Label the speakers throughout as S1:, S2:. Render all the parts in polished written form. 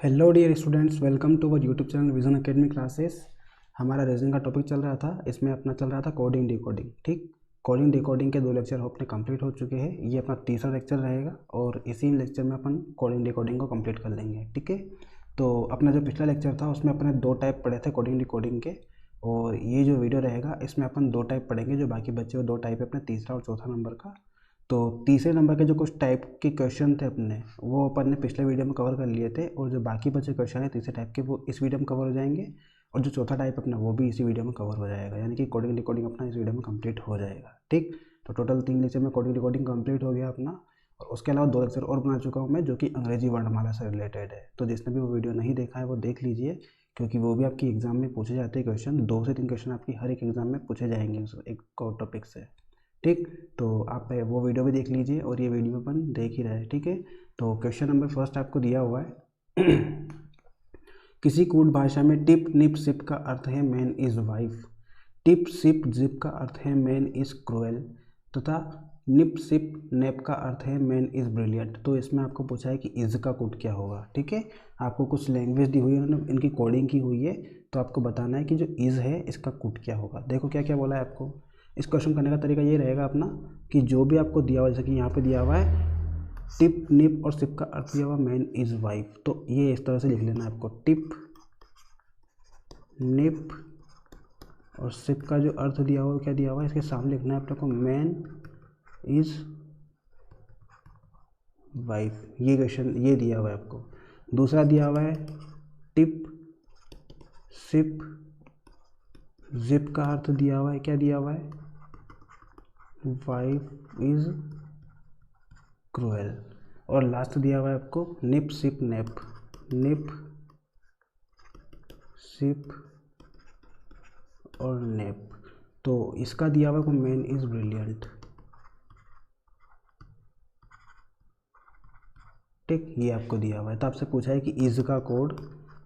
S1: Hello dear students, welcome to our YouTube channel vision academy classes. हमारा reasoning का topic चल रहा था, इसमें अपना चल रहा था कोडिंग डिकोडिंग। ठीक, कोडिंग डिकोडिंग के 2 लेक्चर अपने कंप्लीट हो चुके हैं। ये अपना तीसरा लेक्चर रहेगा और इसी लेक्चर में अपन कोडिंग डिकोडिंग को कंप्लीट कर लेंगे। ठीक है, तो अपना जो पिछला लेक्चर था उसमें अपने 2 टाइप पढ़े थे कोडिंग डिकोडिंग के, और ये जो वीडियो रहेगा इसमें अपन 2 टाइप पढ़ेंगे। जो बाकी बच्चे वो 2 टाइप है अपने, तीसरा और चौथा नंबर का। तो तीसरे नंबर के जो कुछ टाइप के क्वेश्चन थे अपने, वो अपन ने पिछले वीडियो में कवर कर लिए थे, और जो बाकी बचे क्वेश्चन है तीसरे टाइप के वो इस वीडियो में कवर हो जाएंगे, और जो चौथा टाइप अपना वो भी इसी वीडियो में कवर हो जाएगा। यानी कि कोडिंग डिकोडिंग अपना इस वीडियो में कंप्लीट हो जाएगा। ठीक, तो टोटल 3 लेक्चर में कोडिंग डिकोडिंग कंप्लीट हो गया अपना, और उसके अलावा 2 लेक्चर और बना चुका हूँ मैं, जो कि अंग्रेजी वर्णमाला से रिलेटेड है। तो जिसने भी वो वीडियो नहीं देखा है वो देख लीजिए, क्योंकि वो भी आपकी एग्जाम में पूछे जाते हैं क्वेश्चन। 2 से 3 क्वेश्चन आपकी हर एक एग्जाम में पूछे जाएंगे उस एक टॉपिक से। ठीक, तो आप वो वीडियो भी देख लीजिए और ये वीडियो अपन देख ही रहे हैं। ठीक है, तो क्वेश्चन नंबर फर्स्ट आपको दिया हुआ है किसी कूट भाषा में टिप निप सिप का अर्थ है man is wife, tip sip zip का अर्थ है मैन इज क्रूएल, तथा निप सिप नेप का अर्थ है मैन इज ब्रिलियंट। तो इसमें आपको पूछा है कि इज का कूट क्या होगा। ठीक है, आपको कुछ लैंग्वेज दी हुई है, उन्होंने इनकी कोडिंग की हुई है, तो आपको बताना है कि जो इज है इसका कूट क्या होगा। देखो क्या क्या बोला है आपको। इस क्वेश्चन करने का तरीका ये रहेगा अपना कि जो भी आपको दिया हुआ, जैसे कि यहाँ पे दिया हुआ है टिप निप और सिप का अर्थ दिया हुआ मैन इज वाइफ, तो ये इस तरह से लिख लेना है आपको। टिप निप और सिप का जो अर्थ दिया हुआ है क्या दिया हुआ है, इसके सामने लिखना है अपने को मैन इज वाइफ। ये क्वेश्चन ये दिया हुआ है आपको। दूसरा दिया हुआ है टिप सिप जिप का अर्थ दिया हुआ है, क्या दिया हुआ है, वाइफ इज क्रूएल। और लास्ट दिया हुआ है आपको निप सिप नेप, निप सिप और नेप। तो इसका दिया हुआ है मैन इज ब्रिलियंट। ठीक, ये आपको दिया हुआ है, तो आपसे पूछा है कि इज का कोड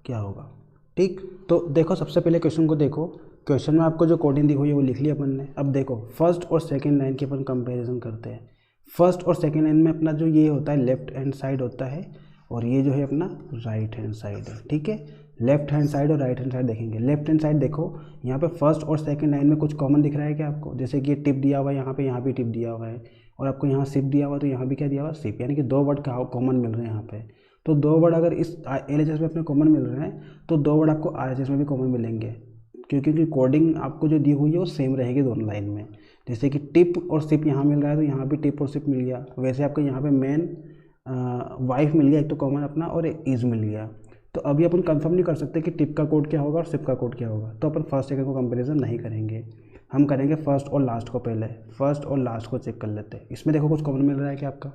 S1: क्या होगा। ठीक, तो देखो सबसे पहले क्वेश्चन को देखो। क्वेश्चन में आपको जो कोडिंग दी हुई है वो लिख लिया अपन ने। अब देखो फर्स्ट और सेकंड लाइन की अपन कंपैरिजन करते हैं। फर्स्ट और सेकंड लाइन में अपना जो ये होता है लेफ्ट हैंड साइड होता है, और ये जो है अपना राइट हैंड साइड है। ठीक है, लेफ्ट हैंड साइड और राइट हैंड साइड देखेंगे। लेफ्ट हैंड साइड देखो, यहाँ पे फर्स्ट और सेकंड लाइन में कुछ कॉमन दिख रहा है क्या आपको, जैसे कि ये टिप दिया हुआ है यहाँ भी टिप दिया हुआ है, और आपको यहाँ सिप दिया हुआ है, तो यहाँ भी क्या दिया हुआ है, सिप। यानी कि 2 वर्ड कॉमन मिल रहे हैं यहाँ पे। तो 2 वर्ड अगर इस LHS में अपने कॉमन मिल रहे हैं, तो 2 वर्ड आपको RHS में भी कॉमन मिलेंगे, क्योंकि कोडिंग आपको जो दी हुई है वो सेम रहेगी दोनों लाइन में। जैसे कि टिप और सिप यहाँ मिल रहा है, तो यहाँ भी टिप और सिप मिल गया। वैसे आपको यहाँ पे मैन वाइफ मिल गया, एक तो कॉमन अपना, और एक इज मिल गया। तो अभी अपन कंफर्म नहीं कर सकते कि टिप का कोड क्या होगा और सिप का कोड क्या होगा, तो अपन फर्स्ट सेकंड को कंपैरिजन नहीं करेंगे। हम करेंगे फर्स्ट और लास्ट को। पहले फर्स्ट और लास्ट को चेक कर लेते हैं। इसमें देखो कुछ कॉमन मिल रहा है क्या आपका।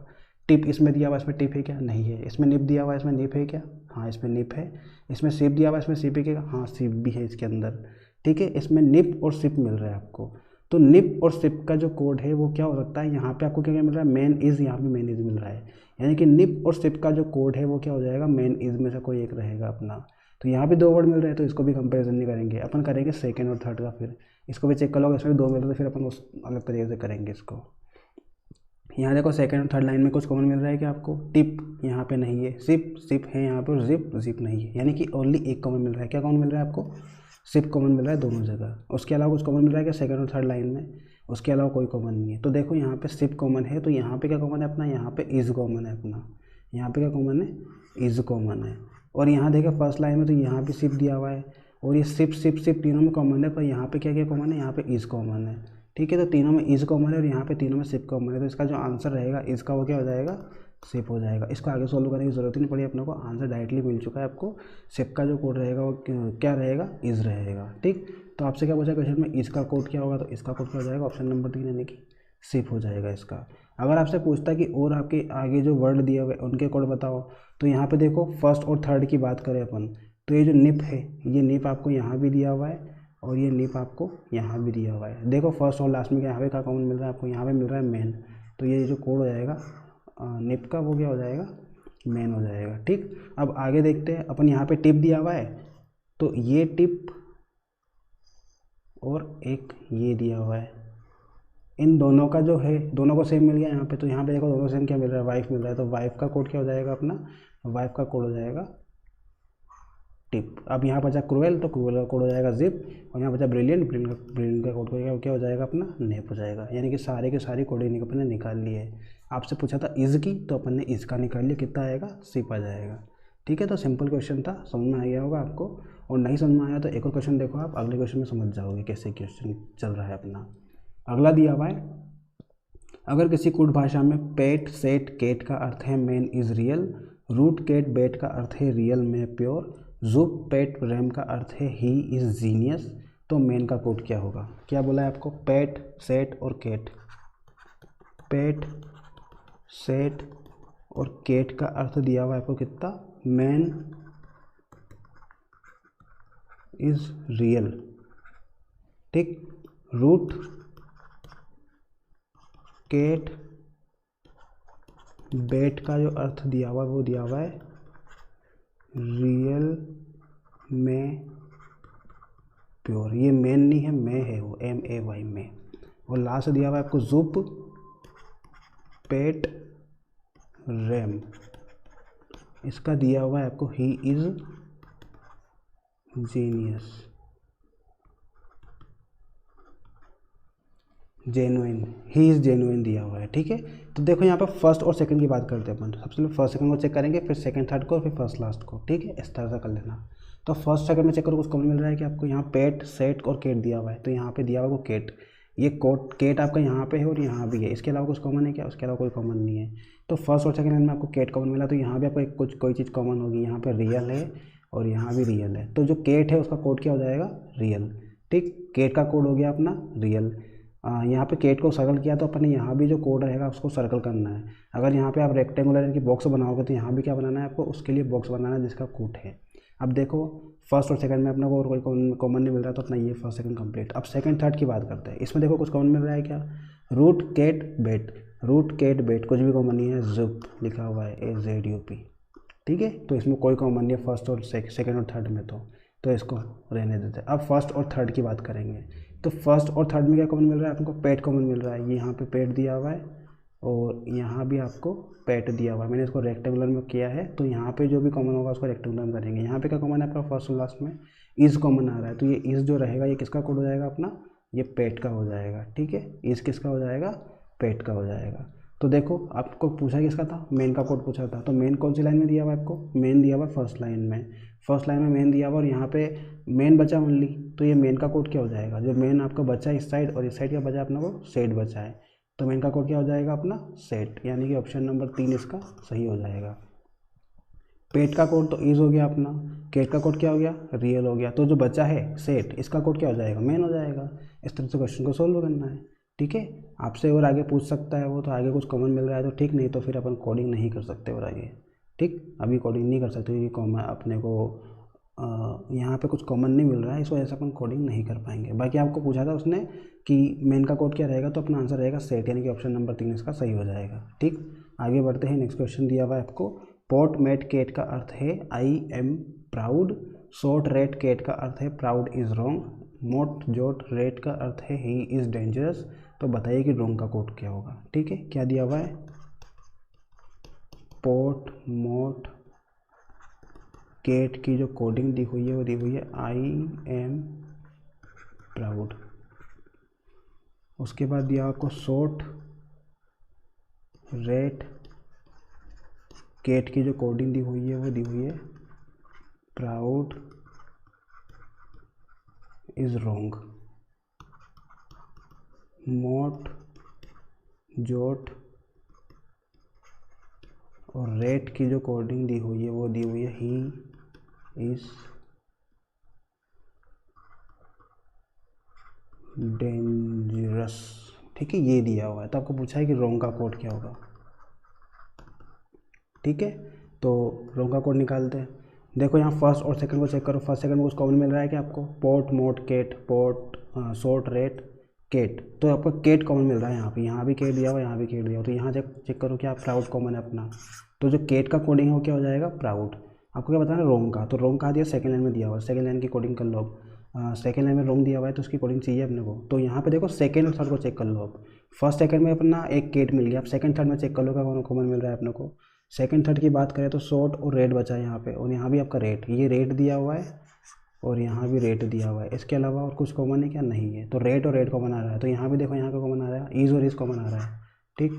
S1: टिप इसमें दिया हुआ, इसमें टिप है क्या, नहीं है। इसमें निप दिया हुआ, इसमें निप है क्या, हाँ इसमें निप है। इसमें सिप दिया हुआ, इसमें सिप है क्या, हाँ सिप भी है इसके अंदर। ठीक है, इसमें निप और सिप मिल रहा है आपको। तो निप और सिप का जो कोड है वो क्या हो सकता है, यहाँ पे आपको क्या क्या मिल रहा है, मैन इज, यहाँ भी मैन इज मिल रहा है। यानी कि निप और सिप का जो कोड है वो क्या हो जाएगा, मैन इज में से कोई एक रहेगा अपना। तो यहाँ भी 2 वर्ड मिल रहे हैं, तो इसको भी कंपैरिजन नहीं करेंगे, अपन करेंगे सेकंड और थर्ड का। फिर इसको भी चेक कर लो, इसमें भी 2 मिल रहे हैं, फिर अपन उस अलग तरीके से करेंगे इसको। यहाँ देखो सेकंड और थर्ड लाइन में कुछ कॉमन मिल रहा है कि आपको, टिप यहाँ पे नहीं है, सिप सिप है यहाँ पे, और जिप जिप नहीं है। यानी कि ओनली एक कॉमन मिल रहा है। क्या कॉमन मिल रहा है आपको, सिप कॉमन मिल रहा है दोनों जगह। उसके अलावा कुछ कॉमन मिल रहा है क्या सेकंड और थर्ड लाइन में, उसके अलावा कोई कॉमन नहीं है। तो देखो यहाँ पे सिप कॉमन है, तो यहाँ पे क्या कॉमन है अपना, यहाँ पे इज कॉमन है अपना। यहाँ पे क्या कॉमन है, इज कॉमन है। और यहाँ देखो फर्स्ट लाइन में तो यहाँ भी सिप दिया हुआ है, और ये सिप सिप सिप तीनों में कॉमन है, पर यहाँ पे क्या क्या कॉमन है, यहाँ पे इज कॉमन है। ठीक है, तो तीनों में इज कॉमन है और यहाँ पे तीनों में सिप कॉमन है, तो इसका जो आंसर रहेगा इसका वो क्या हो जाएगा, सिप हो जाएगा। इसको आगे सॉल्व करने की जरूरत ही नहीं पड़ी अपने को, आंसर डायरेक्टली मिल चुका है आपको। सिप का जो कोड रहेगा वो क्या रहेगा, इज रहेगा। ठीक, तो आपसे क्या पूछा क्वेश्चन में, इज का कोड क्या होगा, तो इसका कोड क्या हो जाएगा, ऑप्शन नंबर 3 यानी कि सिप हो जाएगा इसका। अगर आपसे पूछता है कि और आपके आगे जो वर्ड दिए हुए उनके कोड बताओ, तो यहाँ पे देखो फर्स्ट और थर्ड की बात करें अपन, तो ये जो निप है, ये निप आपको यहाँ भी दिया हुआ है, और ये निप आपको यहाँ भी दिया हुआ है। देखो फर्स्ट और लास्ट में क्या यहाँ पे क्या कॉमन मिल रहा है आपको, यहाँ पे मिल रहा है मैन। तो ये जो कोड हो जाएगा निप का, वो क्या हो जाएगा, मैन हो जाएगा। ठीक, अब आगे देखते हैं अपन। यहाँ पे टिप दिया हुआ है, तो ये टिप और एक ये दिया हुआ है, इन दोनों का जो है, दोनों को सेम मिल गया यहाँ पे। तो यहाँ पे देखो दोनों सेम क्या मिल रहा है, वाइफ मिल रहा है। तो वाइफ का कोड क्या हो जाएगा अपना, वाइफ का कोड हो जाएगा टिप। अब यहाँ बचा क्रूएल, तो क्रूएल का कोड हो जाएगा जिप, और यहाँ बचा ब्रिलियंट, ब्रिलियंट का कोड क्या हो जाएगा अपना नेप हो जाएगा। यानी कि सारे के सारी कोडिंग अपन ने निकाल ली है। आपसे पूछा था इज़ की, तो अपन ने इज़ का निकाल लिया, कितना आएगा सिप आ जाएगा। ठीक है, तो सिंपल क्वेश्चन था, समझ में आ गया होगा आपको। और नहीं समझ में आया तो एक और क्वेश्चन देखो, आप अगले क्वेश्चन में समझ जाओगे कैसे क्वेश्चन चल रहा है अपना। अगला दिया हुआ है, अगर किसी कूट भाषा में पेट सेट केट का अर्थ है man is real, root cat bet का अर्थ है रियल में प्योर, जुप पेट रैम का अर्थ है ही इज़ जीनियस, तो मैन का कोड क्या होगा? क्या बोला है आपको? पेट सेट और केट। पेट सेट और केट का अर्थ दिया हुआ है आपको कितना? Man is real. ठीक, रूट केट बेट का जो अर्थ दिया हुआ है वो दिया हुआ है रियल में प्योर। ये मेन नहीं है, मैं है वो, MAY में। और लास्ट दिया हुआ है आपको जुप पेट रैम, इसका दिया हुआ है आपको he is genius, genuine, he is genuine दिया हुआ है। ठीक है, तो देखो यहाँ पर फर्स्ट और सेकंड की बात करते हैं अपन। सबसे पहले फर्स्ट सेकंड को चेक करेंगे, फिर सेकंड थर्ड को, फिर फर्स्ट लास्ट को। ठीक है, इस तरह से कर लेना। तो फर्स्ट सेकंड में चेक करो कुछ कॉमन मिल रहा है कि आपको यहाँ पेट सेट और केट दिया हुआ है, तो यहाँ पे दिया हुआ है वो केट, ये कोट केट आपका यहाँ पे है और यहाँ भी है। इसके अलावा कुछ कॉमन है क्या? उसके अलावा कोई कॉमन नहीं है। तो फर्स्ट और सेकंड लाइन में आपको केट कॉमन मिला, तो यहाँ भी आपको कुछ कोई चीज़ कॉमन होगी। यहाँ पे रियल है और यहाँ भी रियल है, तो जो केट है उसका कोड क्या हो जाएगा? रियल। ठीक, केट का कोड हो गया अपना रियल। यहाँ पे केट को सर्कल किया, तो अपने यहाँ भी जो कोड रहेगा उसको सर्कल करना है। अगर यहाँ पे आप रेक्टेंगुलर की बॉक्स बनाओगे, तो यहाँ भी क्या बनाना है आपको? उसके लिए बॉक्स बनाना है जिसका कोड है। अब देखो फर्स्ट और सेकंड में अपने को और कोई कॉमन नहीं मिल रहा, तो अपना ये फर्स्ट सेकंड कंप्लीट। अब सेकंड थर्ड की बात करते हैं। इसमें देखो कुछ कॉमन मिल रहा है क्या? रूट केट बेट, रूट केट बेट कुछ भी कॉमन नहीं है, जुप लिखा हुआ है AZUP। ठीक है, तो इसमें कोई कॉमन नहीं है फर्स्ट और सेकंड और थर्ड में, तो इसको रहने देते हैं। अब फर्स्ट और थर्ड की बात करेंगे, तो फर्स्ट और थर्ड में क्या कॉमन मिल रहा है आपको? पेट कॉमन मिल रहा है। ये यहाँ पे पेट दिया हुआ है और यहाँ भी आपको पेट दिया हुआ है। मैंने इसको रेक्टेंगुलर में किया है, तो यहाँ पे जो भी कॉमन होगा उसको रेक्टेंगुलर में करेंगे। यहाँ पे क्या कॉमन है आपका? फर्स्ट और लास्ट में इज़ कॉमन आ रहा है, तो ये इज़ जो रहेगा ये किसका कोड हो जाएगा अपना? ये पेट का हो जाएगा। ठीक है, इज़ किसका हो जाएगा? पेट का हो जाएगा। तो देखो आपको पूछा किसका था? मेन का कोड पूछा था, तो मेन कौन सी लाइन में दिया हुआ है आपको? मेन दिया हुआ फर्स्ट लाइन में, फर्स्ट लाइन में मेन दिया हुआ और यहाँ पे मेन बचा ओनली, तो ये मेन का कोड क्या हो जाएगा? जो मेन आपका बचा है इस साइड और इस साइड क्या बचा अपना को? सेट बचा है, तो मेन का कोड क्या हो जाएगा अपना? सेट, यानी कि ऑप्शन नंबर 3 इसका सही हो जाएगा। पेट का कोड तो इज हो गया अपना, केट का कोड क्या हो गया? रियल हो गया, तो जो बचा है सेट, इसका कोड क्या हो जाएगा? मेन हो जाएगा। इस तरह से क्वेश्चन को सोल्व करना है। ठीक है, आपसे और आगे पूछ सकता है वो, तो आगे कुछ कॉमन मिल रहा है तो ठीक, नहीं तो फिर अपन कोडिंग नहीं कर सकते और आगे। ठीक, अभी कोडिंग नहीं कर सकते क्योंकि कॉमन अपने को यहाँ पे कुछ कॉमन नहीं मिल रहा है, इस वजह से अपन कोडिंग नहीं कर पाएंगे। बाकी आपको पूछा था उसने कि मेन का कोड क्या रहेगा, तो अपना आंसर रहेगा सेट, यानी कि ऑप्शन नंबर 3 इसका सही हो जाएगा। ठीक, आगे बढ़ते हैं। नेक्स्ट क्वेश्चन दिया हुआ है आपको, पोट मेट केट का अर्थ है I am proud, short rate केट का अर्थ है प्राउड इज रॉन्ग, मोट जोट रेट का अर्थ है ही इज़ डेंजरस, तो बताइए कि रॉन्ग का कोड क्या होगा। ठीक है, क्या दिया हुआ है? पोट मोट केट की जो कोडिंग दी हुई है वो दी हुई है आई एम प्राउड। उसके बाद दिया आपको शॉर्ट रेट केट की जो कोडिंग दी हुई है वो दी हुई है प्राउड इज रॉन्ग, मोट जोट और रेट की जो कोडिंग दी हुई है वो दी हुई है ही इज डेंजरस। ठीक है, ये दिया हुआ है, तो आपको पूछा है कि रॉन्ग का कोड क्या होगा। ठीक है, तो रॉन्ग का कोड निकालते हैं। देखो यहाँ फर्स्ट और सेकंड को चेक करो, फर्स्ट सेकंड में कुछ कॉमन मिल रहा है कि आपको? पोट मोट केट, पोट शॉर्ट रेट केट, तो आपको केट कॉमन मिल रहा है। यहाँ भी केट दिया हुआ, यहाँ भी केट दिया हुआ, तो यहाँ चेक करो क्या प्राउड कॉमन है अपना, तो जो केट का कोडिंग है वो क्या हो जाएगा? प्राउड। आपको क्या बताना है? रोंग का, तो रोंग कहा दिया? सेकंड लाइन में दिया हुआ, सेकंड लाइन की कोडिंग कर लो। सेकंड लाइन में रोंग दिया हुआ है तो उसकी कोडिंग चाहिए अपने को, तो यहाँ पे देखो सेकंड और थर्ड को चेक कर लो। अब फर्स्ट सेकंड में अपना एक केट मिल गया, अब सेकंड थर्ड में चेक कर लो क्या कॉमन मिल रहा है अपने को। सेकंड थर्ड की बात करें तो शॉर्ट और रेट बचा है यहाँ पे, और यहाँ भी आपका रेट, ये रेट दिया हुआ है और यहाँ भी रेट दिया हुआ है। इसके अलावा और कुछ कॉमन है क्या? नहीं है। तो रेट और रेट कॉमन आ रहा है, तो यहाँ भी देखो यहाँ का कॉमन आ रहा है, ईज़ और ईज़ कॉमन आ रहा है। ठीक,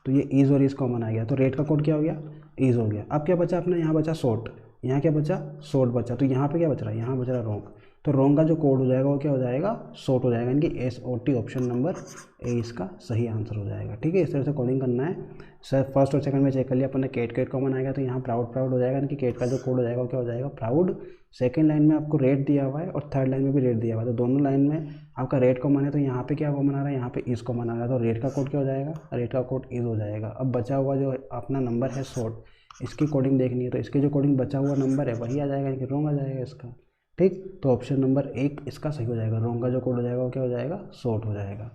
S1: तो ये ईज़ और ईज़ कॉमन आ गया, तो रेट का कोड क्या हो गया? ईज़ हो गया। अब क्या बचा अपना? यहाँ बचा शॉर्ट, यहाँ क्या बचा? शॉर्ट बचा। तो यहाँ पे क्या बच रहा है? यहाँ बच रहा है रोंग। तो रोंग का जो कोड हो जाएगा वो क्या हो जाएगा? शॉर्ट हो जाएगा, यानी कि SOT ऑप्शन नंबर ए इसका सही आंसर हो जाएगा। ठीक है, इस तरह से कोडिंग करना है। सर फर्स्ट और सेकंड में चेक कर लिया अपन ने, कैट कैट कॉमन आएगा तो यहाँ प्राउड प्राउड हो जाएगा, यानी कि कैट का जो कोड हो जाएगा वो क्या हो जाएगा? प्राउड। सेकंड लाइन में आपको रेट दिया हुआ है और थर्ड लाइन में भी रेट दिया हुआ है, तो दोनों लाइन में आपका रेट कॉमन है, तो यहाँ पे क्या कॉमन आ रहा है? यहाँ पे इज कॉमन आ रहा है, तो रेट का कोड क्या हो जाएगा? रेट का कोड इज हो जाएगा। अब बचा हुआ जो अपना नंबर है शॉर्ट, इसकी कोडिंग देखनी है, तो इसकी जो कोडिंग बचा हुआ नंबर है वही आ जाएगा, यानी कि रोंग आ जाएगा इसका। ठीक, तो ऑप्शन नंबर 1 इसका सही हो जाएगा। रोंग का जो कोड हो जाएगा वो क्या हो जाएगा? शॉर्ट हो जाएगा।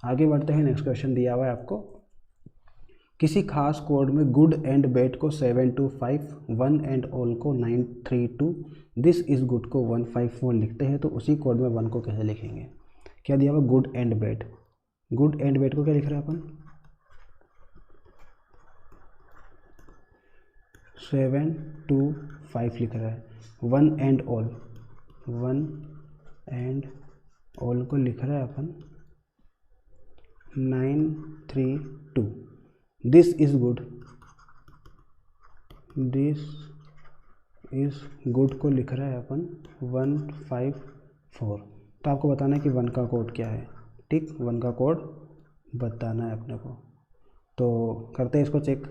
S1: आगे बढ़ते हैं, नेक्स्ट क्वेश्चन दिया हुआ है आपको, किसी खास कोड में गुड एंड बैड को 725, वन एंड ऑल को 932, दिस इज गुड को 154 लिखते हैं, तो उसी कोड में 1 को कैसे लिखेंगे? क्या दिया हुआ? Good and bad. Good and bad को क्या लिख रहे हैं अपन? 725 लिख रहा है। One and all, one and all को लिख रहा है अपन 932। This is good, this is good को लिख रहा है अपन 154। तो आपको बताना है कि 1 का कोड क्या है। ठीक, 1 का कोड बताना है अपने को। तो करते हैं इसको चेक।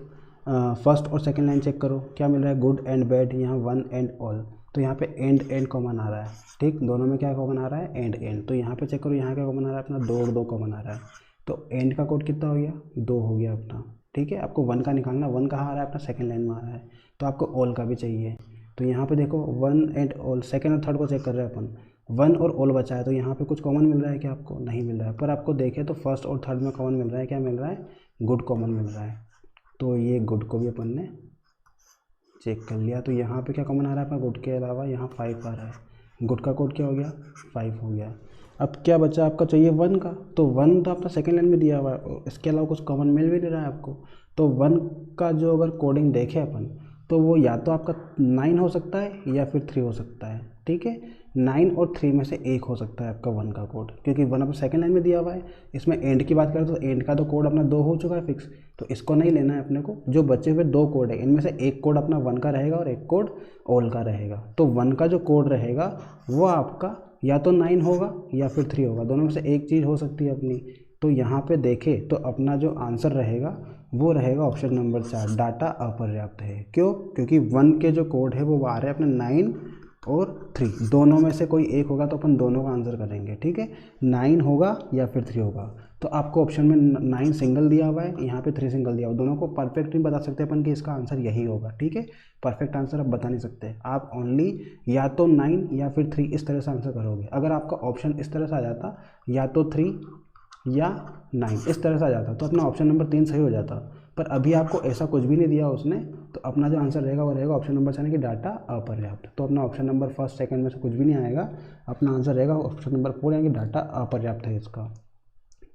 S1: फर्स्ट और सेकंड लाइन चेक करो, क्या मिल रहा है? गुड एंड बैड, यहाँ वन एंड ऑल, तो यहाँ पे एंड कॉमन आ रहा है। ठीक, दोनों में क्या कॉमन आ रहा है? एंड। तो यहाँ पे चेक करो, यहाँ क्या कॉमन आ रहा है अपना? 2 और 2 कॉमन आ रहा है, तो एंड का कोड कितना हो गया? 2 हो गया अपना। ठीक है, आपको 1 का निकालना, 1 कहाँ आ रहा है अपना? सेकंड लाइन में आ रहा है, तो आपको ऑल का भी चाहिए। तो यहाँ पे देखो 1 एंड ऑल, सेकंड और थर्ड को चेक कर रहे हैं अपन, 1 और ऑल बचा है, तो यहाँ पे कुछ कॉमन मिल रहा है क्या आपको? नहीं मिल रहा है। पर आपको देखें तो फर्स्ट और थर्ड में कॉमन मिल रहा है, क्या मिल रहा है? गुड कॉमन मिल रहा है। तो ये गुड को भी अपन ने चेक कर लिया। तो यहाँ पे क्या कॉमन आ रहा है अपना? गुड के अलावा यहाँ 5 आ रहा है। गुड का कोड क्या हो गया? 5 हो गया। अब क्या बचा आपका? चाहिए 1 का, तो 1 तो आपका सेकंड लाइन में दिया हुआ है, इसके अलावा कुछ कॉमन मिल भी नहीं रहा है आपको। तो 1 का जो अगर कोडिंग देखें अपन, तो वो या तो आपका 9 हो सकता है या फिर 3 हो सकता है। ठीक है, 9 और 3 में से एक हो सकता है आपका 1 का कोड, क्योंकि 1 अपना सेकंड लाइन में दिया हुआ है। इसमें एंड की बात करें तो एंड का तो कोड अपना 2 हो चुका है फिक्स, तो इसको नहीं लेना है अपने को। जो बचे हुए 2 कोड है, इनमें से एक कोड अपना 1 का रहेगा और एक कोड ऑल का रहेगा। तो 1 का जो कोड रहेगा वो आपका या तो 9 होगा या फिर 3 होगा, दोनों में से एक चीज़ हो सकती है अपनी। तो यहाँ पे देखें तो अपना जो आंसर रहेगा वो रहेगा ऑप्शन नंबर 4, डाटा अपर्याप्त है। क्यों? क्योंकि 1 के जो कोड है वो आ रहे हैं अपने 9 और 3, दोनों में से कोई एक होगा, तो अपन दोनों का आंसर करेंगे। ठीक है, 9 होगा या फिर 3 होगा। तो आपको ऑप्शन में 9 सिंगल दिया हुआ है, यहाँ पे 3 सिंगल दिया हुआ है, दोनों को परफेक्ट नहीं बता सकते अपन कि इसका आंसर यही होगा। ठीक है, परफेक्ट आंसर आप बता नहीं सकते, आप ओनली या तो 9 या फिर 3 इस तरह से आंसर करोगे। अगर आपका ऑप्शन इस तरह से आ जाता, या तो 3 या 9 इस तरह से आ जाता, तो अपना ऑप्शन नंबर 3 सही हो जाता। पर अभी आपको ऐसा कुछ भी नहीं दिया उसने, तो अपना जो आंसर रहेगा वो रहेगा ऑप्शन नंबर 4 कि डाटा अपर्याप्त। तो अपना ऑप्शन नंबर फर्स्ट सेकंड में से कुछ भी नहीं आएगा, अपना आंसर रहेगा ऑप्शन नंबर 4 यानी कि डाटा अपर्याप्त है इसका।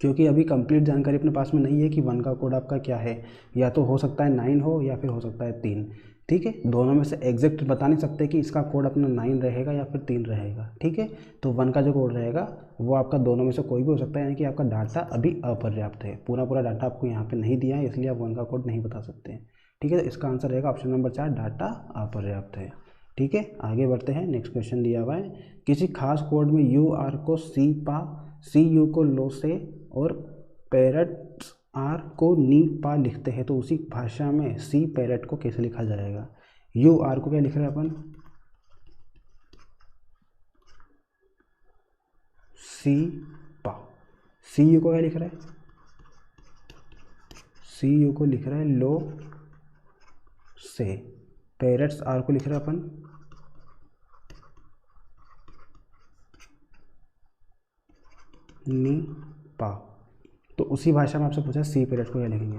S1: क्योंकि अभी कंप्लीट जानकारी अपने पास में नहीं है कि 1 का कोड आपका क्या है, या तो हो सकता है 9 हो या फिर हो सकता है 3। ठीक है, दोनों में से एग्जैक्ट बता नहीं सकते कि इसका कोड अपना 9 रहेगा या फिर 3 रहेगा। ठीक है, तो 1 का जो कोड रहेगा वो आपका दोनों में से कोई भी हो सकता है, यानी कि आपका डाटा अभी अपर्याप्त है। पूरा डाटा आपको यहाँ पे नहीं दिया है, इसलिए आप 1 का कोड नहीं बता सकते हैं। ठीक है, तो इसका आंसर रहेगा ऑप्शन नंबर 4, डाटा अपर्याप्त है। ठीक है, आगे बढ़ते हैं। नेक्स्ट क्वेश्चन दिया हुआ है, किसी खास कोड में UR को सी पा, CU को लो से और पैरेट्स R को नी पा लिखते हैं, तो उसी भाषा में सी पैरेट को कैसे लिखा जाएगा? UR को क्या लिख रहे हैं अपन? सी पा। CU को क्या लिख रहा है? CU को लिख रहा है लो से। पैरेट्स R को लिख रहे हैं अपन नी पा। तो उसी भाषा में आपसे पूछा सी पैरेट्स को क्या लिखेंगे?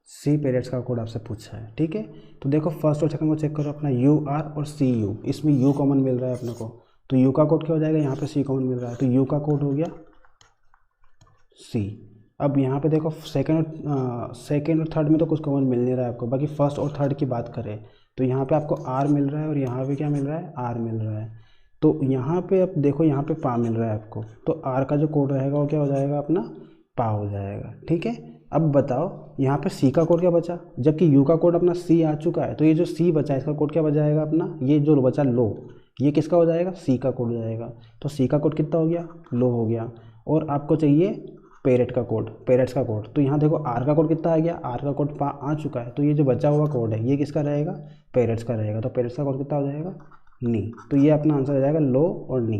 S1: सी पैरेट्स का कोड आपसे पूछा है। ठीक है, तो देखो फर्स्ट और सेकंड को चेक करो, अपना UR और CU, इसमें U कॉमन मिल रहा है अपने को, तो U का कोड क्या हो जाएगा? यहाँ पे C कॉमन मिल रहा है, तो U का कोड हो गया C। अब यहाँ पे देखो सेकंड और थर्ड में तो कुछ कॉमन मिल नहीं रहा है आपको, बाकी फर्स्ट और थर्ड की बात करें तो यहाँ पे आपको आर मिल रहा है और यहाँ पे क्या मिल रहा है, आर मिल रहा है। तो यहाँ पे अब देखो यहाँ पे पा मिल रहा है आपको, तो आर का जो कोड रहेगा वो क्या हो जाएगा अपना, पा हो जाएगा। ठीक है, अब बताओ यहाँ पे सी का कोड क्या बचा, जबकि यू का कोड अपना सी आ चुका है, तो ये जो सी बचा है इसका कोड क्या बचाएगा अपना, ये जो बचा लो, ये किसका हो जाएगा, सी का कोड हो जाएगा। तो सी का कोड कितना हो गया, लो हो गया। और आपको चाहिए पेरेट का कोड, पेरेट्स का कोड, तो यहाँ देखो आर का कोड कितना आ गया, आर का कोड पा आ चुका है, तो ये जो बचा हुआ कोड है ये किसका रहेगा, पेरेट्स का रहेगा। तो पेरेट्स का कोड कितना हो जाएगा, नी। तो ये अपना आंसर हो जाएगा लो और नी।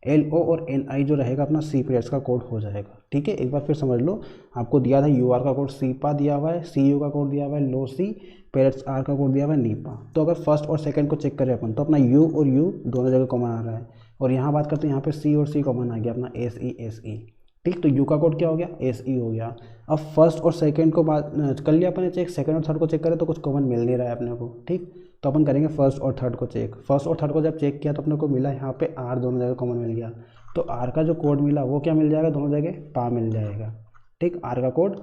S1: एल ओ और एन आई जो रहेगा अपना सी पेरेट्स का कोड हो जाएगा। ठीक है, एक बार फिर समझ लो, आपको दिया था यू आर का कोड सी पा दिया हुआ है, सी यू का कोड दिया हुआ है लो सी, पेरेट्स आर का कोड दिया हुआ है नी पा। तो अगर फर्स्ट और सेकंड को चेक करें अपन तो अपना यू और यू दोनों जगह कॉमन आ रहा है, और यहाँ बात करते हैं यहाँ पे सी और सी कॉमन आ गया अपना एस ई। ठीक, तो यू का कोड क्या हो गया, एस ई हो गया। अब फर्स्ट और सेकंड को बात कर लिया अपन ने चेक, सेकंड और थर्ड को चेक करें तो कुछ कॉमन मिल नहीं रहा है अपने को। ठीक, तो अपन करेंगे फर्स्ट और थर्ड को चेक। फर्स्ट और थर्ड को जब चेक किया तो अपने को मिला यहाँ पे आर दोनों जगह कॉमन मिल गया, तो आर का जो कोड मिला वो क्या मिल जाएगा, दोनों जगह पा मिल जाएगा। ठीक, आर का कोड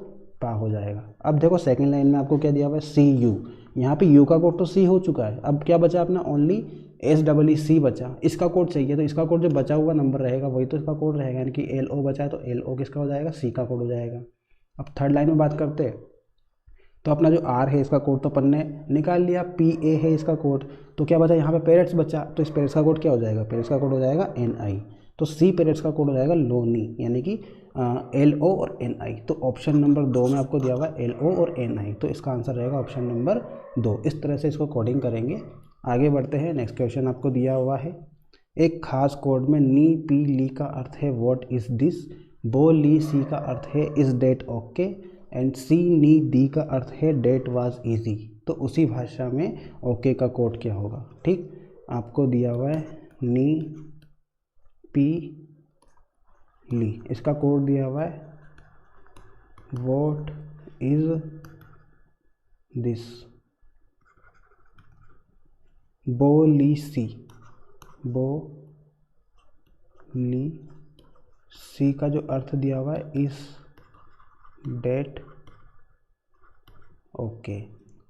S1: पा हो जाएगा। अब देखो सेकंड लाइन में आपको क्या दिया हुआ है, सी यू, यहाँ पे यू का कोड तो सी हो चुका है, अब क्या बचा अपना, ओनली एस डबल ई सी बचा, इसका कोड चाहिए। तो इसका कोड जो बचा हुआ नंबर रहेगा वही तो इसका कोड रहेगा, यानी कि एल ओ बचा है तो एल ओ किसका हो जाएगा, सी का कोड हो जाएगा। अब थर्ड लाइन में बात करते हैं तो अपना जो आर है इसका कोड तो अपन ने निकाल लिया, पी ए है इसका कोड, तो क्या बचा यहाँ पे पेरेट्स बचा, तो इस पेरेट्स का कोड क्या हो जाएगा, पेरेट्स का कोड हो जाएगा एन आई। तो सी पेरेट्स का कोड हो जाएगा लोनी, यानी कि एल ओ और एन आई। तो ऑप्शन नंबर 2 में आपको दिया हुआ है एल ओ और एन आई, तो इसका आंसर रहेगा ऑप्शन नंबर 2। इस तरह से इसको कोडिंग करेंगे। आगे बढ़ते हैं, नेक्स्ट क्वेश्चन आपको दिया हुआ है, एक खास कोड में नी पी ली का अर्थ है व्हाट इज दिस, बो ली सी का अर्थ है इज डेट ओके, एंड सी नी दी का अर्थ है डेट वाज इजी। तो उसी भाषा में ओके का कोड क्या होगा। ठीक, आपको दिया हुआ है नी पी ली, इसका कोड दिया हुआ है व्हाट इज दिस, बो ली सी, बो ली सी का जो अर्थ दिया हुआ है इस डेट ओके,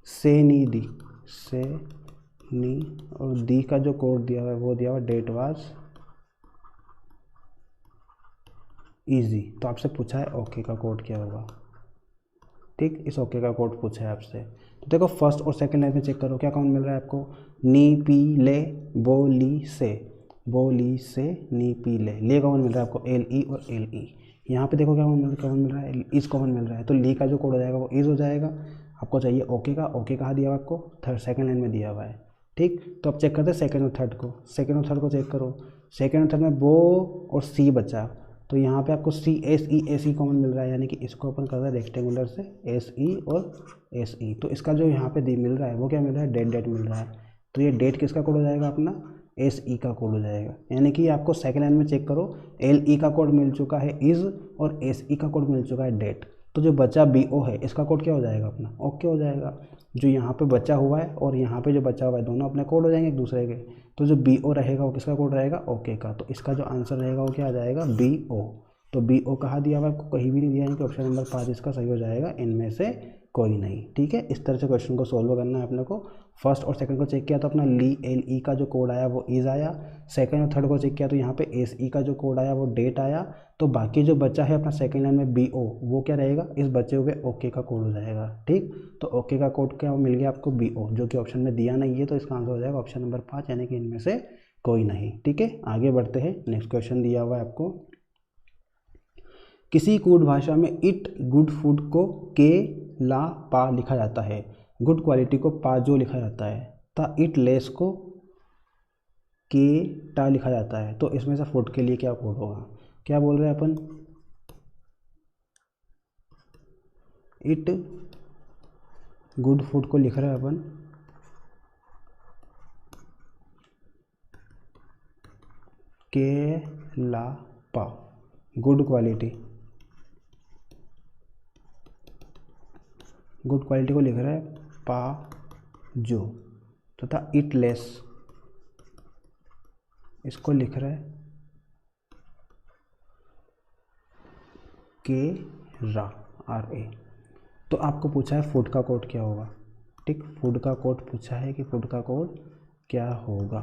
S1: से नी दी, से नी, और दी का जो कोड दिया हुआ है वो दिया हुआ है डेट वाज इजी। तो आपसे पूछा है ओके का कोड क्या होगा। ठीक, इस ओके का कोड पूछा है आपसे, तो देखो फर्स्ट और सेकंड लाइन में चेक करो क्या कॉमन मिल रहा है आपको, नी पी ले बो ली से, बो ली से नी पी ले कॉमन मिल रहा है आपको, एल ई और एल ई। यहाँ पे देखो क्या कॉमन मिल रहा है, इज कॉमन मिल रहा है, तो ली का जो कोड हो जाएगा वो इज हो जाएगा। आपको चाहिए ओके का, ओके कहाँ दिया हुआ आपको, थर्ड सेकंड लाइन में दिया हुआ है। ठीक, तो अब चेक करते हैं सेकंड और थर्ड को, सेकंड और थर्ड को चेक करो। सेकंड और थर्ड में बो और सी बचा, तो यहाँ पे आपको सी एस ई कॉमन मिल रहा है, यानी कि इसको अपन कर रहे हैं रेक्टेंगुलर से एस ई और एस ई। तो इसका जो यहाँ पे मिल रहा है वो क्या मिल रहा है, डेट मिल रहा है। तो ये डेट किसका कोड हो जाएगा अपना, एस ई का कोड हो जाएगा। यानी कि आपको सेकेंड लाइन में चेक करो, एल ई का कोड मिल चुका है इज, और एस ई का कोड मिल चुका है डेट। तो जो बचा बी ओ है इसका कोड क्या हो जाएगा अपना, ओके हो जाएगा। जो यहाँ पे बचा हुआ है और यहाँ पे जो बचा हुआ है दोनों अपने कोड हो जाएंगे एक दूसरे के। तो जो बी ओ रहेगा वो किसका कोड रहेगा, ओके का। तो इसका जो आंसर रहेगा वो क्या आ जाएगा, बी ओ। तो बी ओ कहाँ दिया हुआ है आपको, कहीं भी नहीं दिया है, कि ऑप्शन नंबर 5 इसका सही हो जाएगा, इनमें से कोई नहीं। ठीक है, इस तरह से क्वेश्चन को सोल्व करना है अपने को। फर्स्ट और सेकंड को चेक किया तो अपना ली एल ई का जो कोड आया वो इज आया, सेकंड और थर्ड को चेक किया तो यहाँ पे एस ई का जो कोड आया वो डेट आया। तो बाकी जो बचा है अपना सेकंड लाइन में बी ओ, वो क्या रहेगा, इस बचे हुए ओके का कोड हो जाएगा। ठीक, तो ओके का कोड क्या मिल गया आपको, बी ओ, जो कि ऑप्शन में दिया नहीं है, तो इसका आंसर हो जाएगा ऑप्शन नंबर 5, यानी कि इनमें से कोई नहीं। ठीक है, आगे बढ़ते हैं, नेक्स्ट क्वेश्चन दिया हुआ है आपको, किसी कूट भाषा में इट गुड फूड को के ला पा लिखा जाता है, गुड क्वालिटी को पा जो लिखा जाता है, ता इट लेस को के टा लिखा जाता है। तो इसमें से फूड के लिए क्या कोड होगा, क्या बोल रहे हैं अपन, इट गुड फूड को लिख रहे हैं अपन के ला पा, गुड क्वालिटी, गुड क्वालिटी को लिख रहा है पा जो, तथा इट लेस इसको लिख रहा है के रा, RA। तो आपको पूछा है फूड का कोड क्या होगा, ठीक, फूड का कोड पूछा है कि फूड का कोड क्या होगा,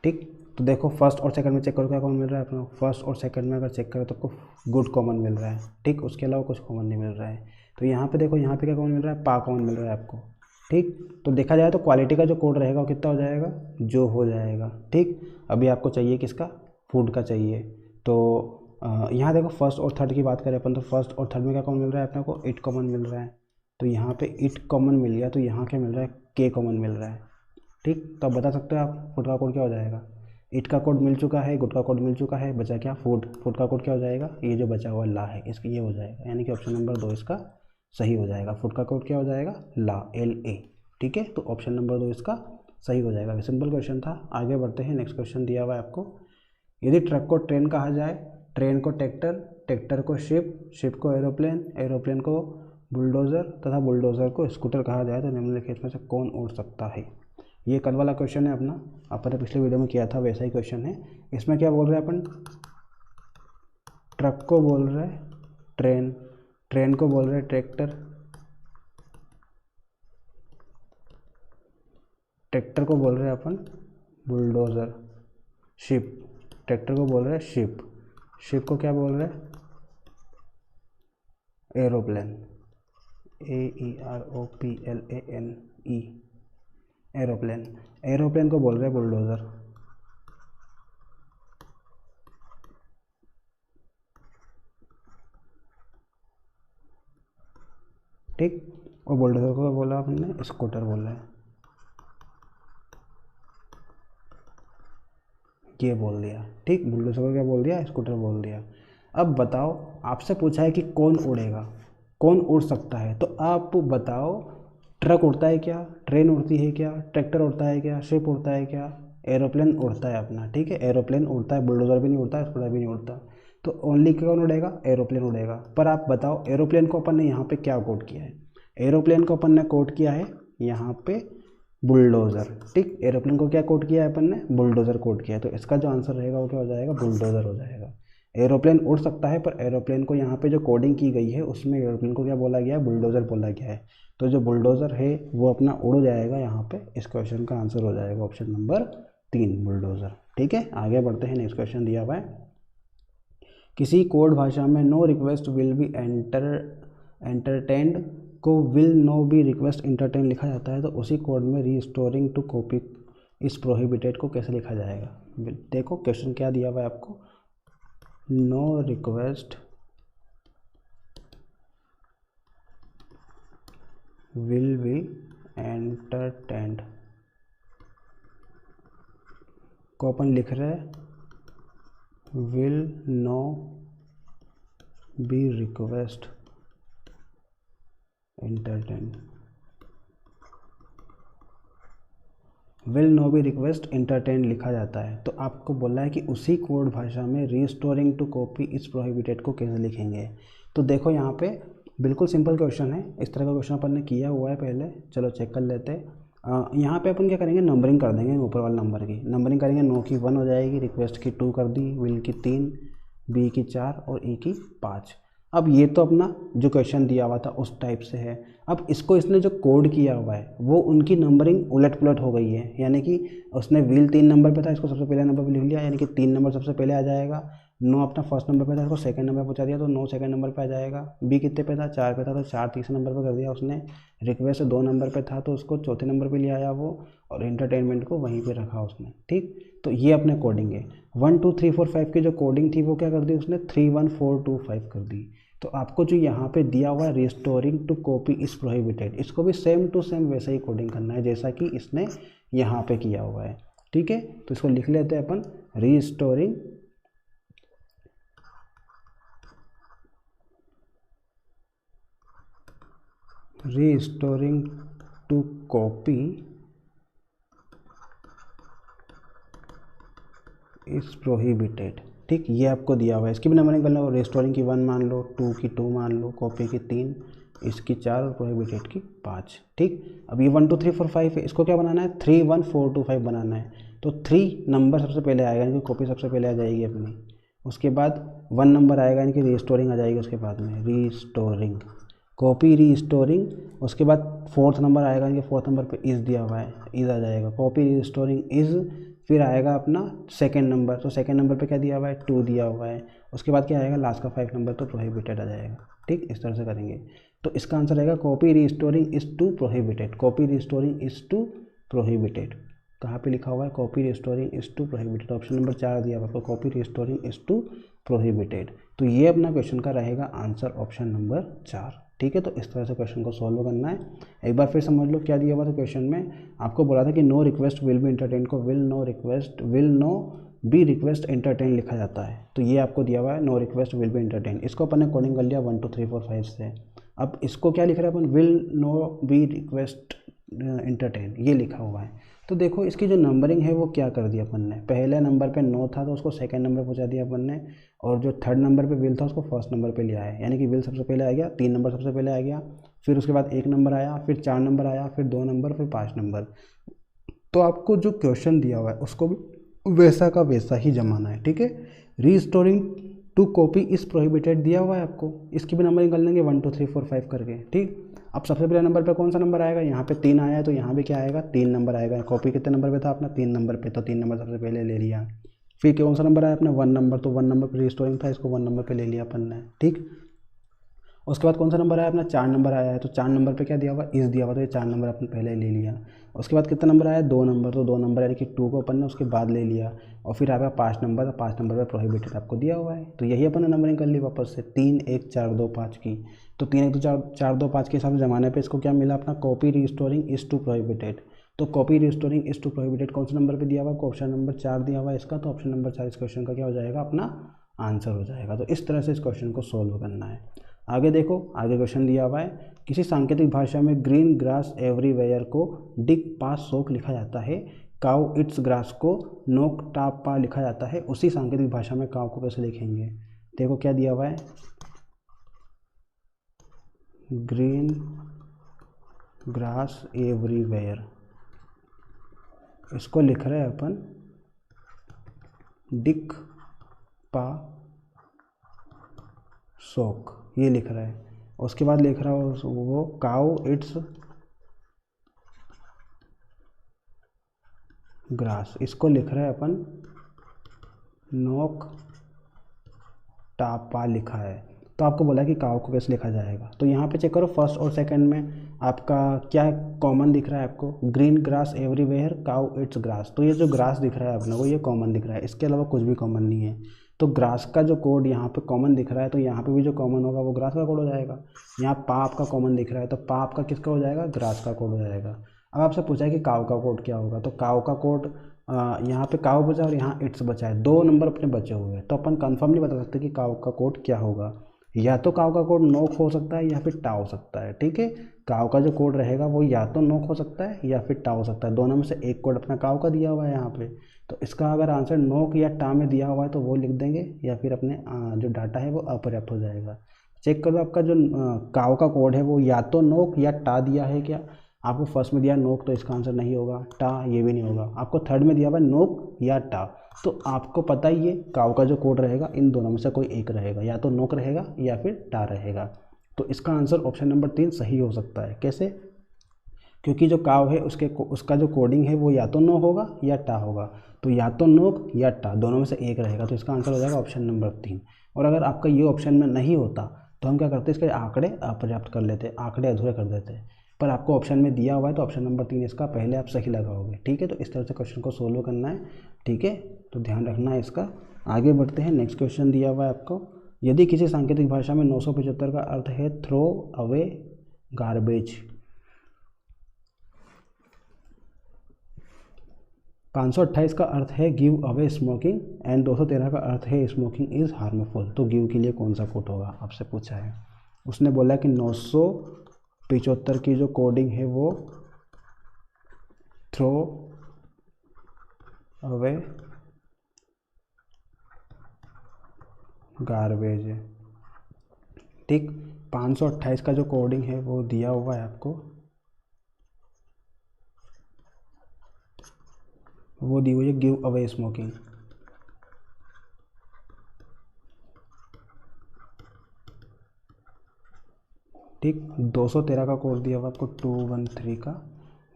S1: ठीक। तो देखो फर्स्ट और सेकंड में चेक करो क्या कॉमन मिल रहा है अपना, फर्स्ट और सेकंड में अगर चेक करो तो आपको गुड कॉमन मिल रहा है, ठीक, उसके अलावा कुछ कॉमन नहीं मिल रहा है। तो यहाँ पे देखो, यहाँ पे क्या कॉमन मिल रहा है, पा कॉमन मिल रहा है आपको, ठीक। तो देखा जाए तो क्वालिटी का जो कोड रहेगा वो कितना हो जाएगा, जो हो जाएगा, ठीक। अभी आपको चाहिए किसका, फूड का चाहिए। तो यहाँ देखो फर्स्ट और थर्ड की बात करें अपन, तो फर्स्ट और थर्ड में क्या कॉमन मिल रहा है अपने को, इट कॉमन मिल रहा है। तो यहाँ पे इट कॉमन मिल गया, तो यहाँ क्या मिल रहा है, के कॉमन मिल रहा है, ठीक। तो आप बता सकते हो आप फूड का कोड क्या हो जाएगा। इट का कोड मिल चुका है, गुड का कोड मिल चुका है, बचा क्या, फूड। फूड का कोड क्या हो जाएगा, ये जो बचा हुआ ला है इसका ये हो जाएगा, यानी कि ऑप्शन नंबर 2 इसका सही हो जाएगा। फूड का कोड क्या हो जाएगा, ला, LA, ठीक है। तो ऑप्शन नंबर 2 इसका सही हो जाएगा। सिंपल क्वेश्चन था। आगे बढ़ते हैं, नेक्स्ट क्वेश्चन दिया हुआ है आपको, यदि ट्रक को ट्रेन कहा जाए, ट्रेन को ट्रैक्टर, ट्रैक्टर को शिप, शिप को एरोप्लेन, एरोप्लेन को बुलडोज़र तथा बुलडोज़र को स्कूटर कहा जाए तो निम्नलिखित में से कौन उड़ सकता है। ये कल वाला क्वेश्चन है अपना, अपन ने पिछले वीडियो में किया था, वैसा ही क्वेश्चन है। इसमें क्या बोल रहे हैं अपन, ट्रक को बोल रहे हैं ट्रेन, ट्रेन को बोल रहे हैं ट्रैक्टर, ट्रैक्टर को बोल रहे हैं अपन बुलडोज़र, शिप, ट्रैक्टर को बोल रहे हैं शिप, शिप को क्या बोल रहे हैं, एरोप्लेन, AEROPLANE, एरोप्लेन, एरोप्लेन को बोल रहे हैं बुलडोज़र। ठीक, और बुलडोज़र को बोला हमने स्कूटर बोल रहे हैं, ये बोल दिया, ठीक। बुलडोज़र को क्या बोल दिया, स्कूटर बोल दिया। अब बताओ, आपसे पूछा है कि कौन उड़ेगा, कौन उड़ सकता है, तो आप बताओ, ट्रक उड़ता है क्या, ट्रेन उड़ती है क्या, ट्रैक्टर उड़ता है क्या, शिप उड़ता है क्या, एरोप्लेन उड़ता है अपना, ठीक है, एरोप्लेन उड़ता है, बुलडोज़र भी नहीं उड़ता, स्कूटर भी नहीं उड़ता। तो ओनली कौन उड़ेगा, एरोप्लेन उड़ेगा। पर आप बताओ एरोप्लेन को अपन ने यहाँ पे क्या कोड किया है, एरोप्लेन को अपन ने कोड किया है यहाँ पे बुलडोज़र, ठीक। एरोप्लेन को क्या कोड किया है अपन ने, बुलडोज़र कोड किया है। तो इसका जो आंसर रहेगा वो क्या हो जाएगा, बुलडोज़र हो जाएगा। एरोप्लेन उड़ सकता है, पर एरोप्लेन को यहाँ पे जो कोडिंग की गई है उसमें एरोप्लेन को क्या बोला गया है, बुलडोज़र बोला गया है। तो जो बुलडोज़र है वो अपना उड़ जाएगा यहाँ पे, इस क्वेश्चन का आंसर हो जाएगा ऑप्शन नंबर 3 बुलडोज़र, ठीक है। आगे बढ़ते हैं, नेक्स्ट क्वेश्चन दिया हुआ है, किसी कोड भाषा में no request will be entertained को will no be request entertain लिखा जाता है, तो उसी कोड में restoring to copy is prohibited को कैसे लिखा जाएगा। देखो क्वेश्चन क्या दिया हुआ है आपको, no request will be entertained को अपन लिख रहे हैं will no be request entertained, will no be request entertain लिखा जाता है। तो आपको बोला है कि उसी कोड भाषा में restoring to copy is prohibited को कैसे लिखेंगे। तो देखो यहाँ पे बिल्कुल सिंपल क्वेश्चन है, इस तरह का क्वेश्चन अपन ने किया हुआ है पहले, चलो चेक कर लेते हैं। यहाँ पे अपन क्या करेंगे, नंबरिंग कर देंगे ऊपर वाले नंबर की, नंबरिंग करेंगे, नो की 1 हो जाएगी, रिक्वेस्ट की 2 कर दी, विल की 3, बी की 4 और ई की 5। अब ये तो अपना जो क्वेश्चन दिया हुआ था उस टाइप से है। अब इसको इसने जो कोड किया हुआ है वो उनकी नंबरिंग उलट पुलट हो गई है, यानी कि उसने व्हील 3 नंबर पे था, इसको सबसे पहले नंबर पे लिख लिया, यानी कि 3 नंबर सबसे पहले आ जाएगा। नो अपना फर्स्ट नंबर पे था, इसको सेकंड नंबर पहुंचा दिया, तो 9 सेकंड नंबर पे आ जाएगा। बी कितने पे था, 4 पे था, तो 4 तीसरे नंबर पे कर दिया उसने। रिक्वेस्ट 2 नंबर पे था, तो उसको चौथे नंबर पे ले आया वो, और एंटरटेनमेंट को वहीं पे रखा उसने, ठीक। तो ये अपने कोडिंग है। 1 2 3 4 5 की जो कोडिंग थी वो क्या कर दी उसने, 3 1 4 2 5 कर दी। तो आपको जो यहाँ पे दिया हुआ है restoring to copy is prohibited, इसको भी सेम टू सेम वैसे ही कोडिंग करना है जैसा कि इसने यहाँ पे किया हुआ है, ठीक है। तो इसको लिख लेते हैं अपन, restoring to copy is prohibited, ठीक। ये आपको दिया हुआ है, इसकी भी नंबरिंग कर लो, रिस्टोरिंग की 1 मान लो, 2 की 2 मान लो, कॉपी की 3, इसकी 4 और प्रोहिबिटेड की 5, ठीक। अब ये 1 2 3 4 5 है, इसको क्या बनाना है, 3 1 4 2 5 बनाना है। तो 3 नंबर सबसे पहले आएगा, यानी कि कॉपी सबसे पहले आ जाएगी अपनी, उसके बाद 1 नंबर आएगा यानी कि रीस्टोरिंग आ जाएगी उसके बाद में, रीस्टोरिंग, कॉपी रीस्टोरिंग। उसके बाद 4th नंबर आएगा यानी कि 4th नंबर पे इज़ दिया हुआ है, इज़ आ जाएगा, कॉपी रीस्टोरिंग इज़। फिर आएगा अपना 2nd नंबर, तो 2nd नंबर पे क्या दिया हुआ है, 2 दिया हुआ है। उसके बाद क्या आएगा, लास्ट का 5 नंबर तो प्रोहिबिटेड आ जाएगा। ठीक, इस तरह से करेंगे। तो इसका आंसर आएगा copy restoring is to prohibited, copy restoring is to prohibited. कहाँ पे लिखा हुआ है, copy restoring is to prohibited, option number 4 दिया हुआ है, copy restoring is to prohibited. तो ये अपना क्वेश्चन का रहेगा आंसर ऑप्शन नंबर 4। ठीक है, तो इस तरह से क्वेश्चन को सॉल्व करना है। एक बार फिर समझ लो क्या दिया हुआ था क्वेश्चन में। आपको बोला था कि no request will be entertain को will no be request entertain लिखा जाता है। तो ये आपको दिया हुआ है no request will be entertain. इसको अपन ने कोडिंग कर लिया 1 2 3 4 5 से। अब इसको क्या लिख रहे हैं अपन, will no be request entertain, ये लिखा हुआ है। तो देखो इसकी जो नंबरिंग है वो क्या कर दिया अपन ने, पहले नंबर पे नो था तो उसको 2nd नंबर पहुंचा दिया अपन ने, और जो 3rd नंबर पे विल था उसको 1st नंबर पे ले आए, यानी कि विल सबसे पहले आ गया, 3 नंबर सबसे पहले आ गया, फिर उसके बाद 1 नंबर आया, फिर 4 नंबर आया, फिर 2 नंबर, फिर 5 नंबर। तो आपको जो क्वेश्चन दिया हुआ है उसको भी वैसा का वैसा ही जमाना है। ठीक है, restoring to copy is prohibited दिया हुआ है आपको, इसकी भी नंबरिंग कर लेंगे 1 2 3 4 5 करके। ठीक, अब सबसे पहले नंबर पे कौन सा नंबर आएगा, यहाँ पे 3 आया है तो यहाँ भी क्या आएगा, 3 नंबर आएगा। कॉपी कितने नंबर पे था अपना, 3 नंबर पे, तो 3 नंबर सबसे पहले ले लिया। फिर कौन सा नंबर आया अपने, 1 नंबर, तो 1 नंबर पे रीस्टोरिंग था, इसको 1 नंबर पे ले लिया अपन ने। ठीक, उसके बाद कौन सा नंबर आया अपना, 4 नंबर आया है, तो 4 नंबर पे क्या दिया हुआ, इस दिया हुआ, तो ये 4 नंबर अपन पहले ले लिया। उसके बाद कितना नंबर आया, 2 नंबर, तो 2 नंबर यानी कि 2 को अपन ने उसके बाद ले लिया। और फिर आएगा 5 नंबर, तो 5 नंबर पे प्रोहिबिटेड आपको दिया हुआ है, तो यही अपन ने नंबरिंग कर ली वापस से 3 1 4 2 5 की। तो 3 1 2 4 4 2 5 के हिसाब से जमाने पे इसको क्या मिला अपना, copy restoring is to prohibited. तो copy restoring is to prohibited कौन सा नंबर पे दिया हुआ है, ऑप्शन नंबर 4 दिया हुआ है इसका, तो ऑप्शन नंबर 4 इस क्वेश्चन का क्या हो जाएगा, अपना आंसर हो जाएगा। तो इस तरह से इस क्वेश्चन को सॉल्व करना है। आगे देखो, आगे क्वेश्चन दिया हुआ है, किसी सांकेतिक भाषा में ग्रीन ग्रास एवरीवेयर को डिग पास सोक लिखा जाता है, काउ इट्स ग्रास को नोक टाप पा लिखा जाता है, उसी सांकेतिक भाषा में काउ को कैसे लिखेंगे। देखो क्या दिया हुआ है, ग्रीन ग्रास एवरीवेयर, इसको लिख रहे हैं अपन डिक पा सोक, ये लिख रहा है। उसके बाद लिख रहा है वो काउ इट्स ग्रास, इसको लिख रहे हैं अपन नोक टापा लिखा है। तो आपको बोला है कि काउ को कैसे लिखा जाएगा, तो यहाँ पे चेक करो फर्स्ट और सेकंड में आपका क्या कॉमन दिख रहा है आपको, green grass everywhere cow it's grass. तो ये जो ग्रास दिख रहा है अपने को ये कॉमन दिख रहा है, इसके अलावा कुछ भी कॉमन नहीं है। तो ग्रास का जो कोड यहाँ पे कॉमन दिख रहा है, तो यहाँ पे भी जो कॉमन होगा वो ग्रास का कोड हो जाएगा। यहाँ पाप का कॉमन दिख रहा है, तो पाप का किसका हो जाएगा, ग्रास का कोड हो जाएगा। अब आपसे पूछा है कि काउ का कोड क्या होगा, तो काउ का कोड यहाँ पे काउ बचा और यहाँ इट्स बचा है, 2 नंबर अपने बचे हुए हैं, तो अपन कंफर्म नहीं बता सकते कि काउ का कोड क्या होगा। या तो काउ का कोड नोक हो सकता है या फिर टा हो सकता है। ठीक है, काउ का जो कोड रहेगा वो या तो नोक हो सकता है या फिर टा हो सकता है, दोनों में से एक कोड अपना काउ का दिया हुआ है यहाँ पे। तो इसका अगर आंसर नोक या टा में दिया हुआ है तो वो लिख देंगे, या फिर अपने जो डाटा है वो अपर्याप्त हो जाएगा। चेक करो आपका जो काउ का कोड है वो या तो नोक या टा दिया है क्या। आपको फर्स्ट में दिया नोक तो इसका आंसर नहीं होगा, टा ये भी नहीं होगा। आपको थर्ड में दिया हुआ है नोक या टा, तो आपको पता ही है काउ का जो कोड रहेगा इन दोनों में से कोई एक रहेगा, या तो नोक रहेगा या फिर टा रहेगा। तो इसका आंसर ऑप्शन नंबर 3 सही हो सकता है। कैसे, क्योंकि जो काव है उसका जो कोडिंग है वो या तो नो होगा या टा होगा, तो या तो नोक या टा दोनों में से एक रहेगा, तो इसका आंसर हो जाएगा ऑप्शन नंबर 3। और अगर आपका ये ऑप्शन में नहीं होता तो हम क्या करते, इसके आंकड़े अपर्याप्त कर लेते, आंकड़े अधूरे कर देते। पर आपको ऑप्शन में दिया हुआ है तो ऑप्शन नंबर 3 इसका पहले आप सही लगाओगे। ठीक है, तो इस तरह से क्वेश्चन को सोल्व करना है। ठीक है, तो ध्यान रखना है इसका। आगे बढ़ते हैं, नेक्स्ट क्वेश्चन दिया हुआ है आपको, यदि किसी सांकेतिक भाषा में 975 का अर्थ है थ्रो अवे गार्बेज, 528 का अर्थ है गिव अवे स्मोकिंग एंड 213 का अर्थ है स्मोकिंग इज़ हार्मफुल, तो गिव के लिए कौन सा कोड होगा आपसे पूछा है। उसने बोला कि 975 की जो कोडिंग है वो थ्रो अवे गार्बेज है। ठीक, 528 का जो कोडिंग है वो दिया हुआ है आपको, वो दी हुई है गिव अवे स्मोकिंग। ठीक। 213 का कोड दिया हुआ आपको 213 का,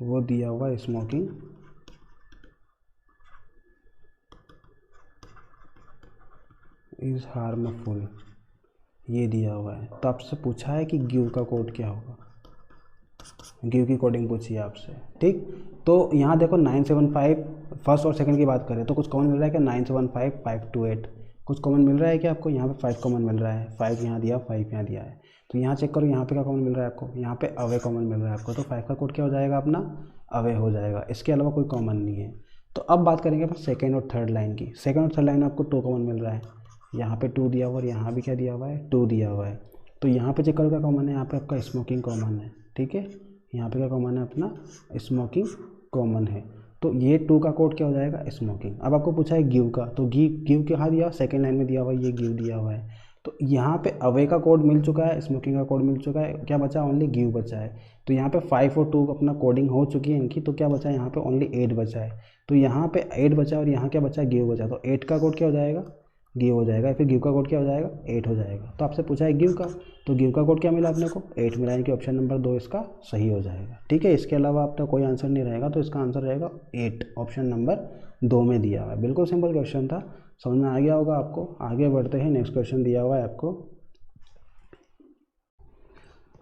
S1: वो दिया हुआ स्मोकिंग इज़ हार्मफुल, ये दिया हुआ है। तो आपसे पूछा है कि गिव का कोड क्या होगा, गिव की कोडिंग पूछी है आपसे, ठीक। तो यहाँ देखो 975 फर्स्ट और सेकंड की बात करें तो कुछ कॉमन मिल रहा है क्या, 975 528 कुछ कॉमन मिल रहा है क्या आपको, यहाँ पे 5 कॉमन मिल रहा है, 5 यहाँ दिया 5 यहाँ दिया है। तो यहाँ चेक करो यहाँ पे क्या कॉमन मिल रहा है आपको, यहाँ पे अवे कॉमन मिल रहा है आपको, तो 5 का कोड क्या हो जाएगा अपना, अवे हो जाएगा। इसके अलावा कोई कॉमन नहीं है। तो अब बात करेंगे अपन सेकेंड और थर्ड लाइन की। सेकेंड और थर्ड लाइन में आपको 2 कॉमन मिल रहा है, यहाँ पे 2 दिया हुआ और यहाँ भी क्या दिया हुआ है, 2 दिया हुआ है। तो यहाँ पे चेक करो क्या कॉमन है, यहाँ पे आपका स्मोकिंग कॉमन है, ठीक है। यहाँ पे क्या कॉमन है अपना, स्मोकिंग कॉमन है। तो ये 2 का कोड क्या हो जाएगा, स्मोकिंग। अब आपको पूछा है गिव का, तो गिव कहाँ दिया, सेकेंड लाइन में दिया हुआ है, ये गिव दिया हुआ है। तो यहाँ पे अवे का कोड मिल चुका है, स्मोकिंग का कोड मिल चुका है, क्या बचा, ओनली गिव बचा है। तो यहाँ पे 5 और 2 अपना कोडिंग हो चुकी है इनकी, तो क्या बचा है यहाँ पे, ओनली 8 बचा है। तो यहाँ पे 8 बचा और यहाँ क्या बचा, गिव बचा। तो 8 का कोड क्या हो जाएगा, गिव हो जाएगा। फिर गिव का कोड क्या हो जाएगा, 8 हो जाएगा। तो आपसे पूछा है गिव का, तो गिव का कोड क्या मिला अपने को, 8 मिला, यानी कि ऑप्शन नंबर 2 इसका सही हो जाएगा, ठीक है। इसके अलावा आपका कोई आंसर नहीं रहेगा, तो इसका आंसर रहेगा 8, ऑप्शन नंबर 2 में दिया हुआ है। बिल्कुल सिंपल क्वेश्चन था, समझ में आ गया होगा आपको। आगे बढ़ते हैं, नेक्स्ट क्वेश्चन दिया हुआ है आपको।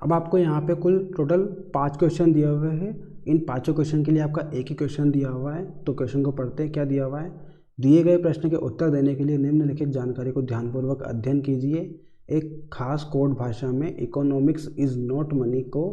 S1: अब आपको यहाँ पे कुल टोटल 5 क्वेश्चन दिए हुए हैं। इन 5 क्वेश्चन के लिए आपका एक ही क्वेश्चन दिया हुआ है। तो क्वेश्चन को पढ़ते हैं, क्या दिया हुआ है, दिए गए प्रश्न के उत्तर देने के लिए निम्नलिखित जानकारी को ध्यानपूर्वक अध्ययन कीजिए। एक खास कोड भाषा में इकोनॉमिक्स इज नॉट मनी को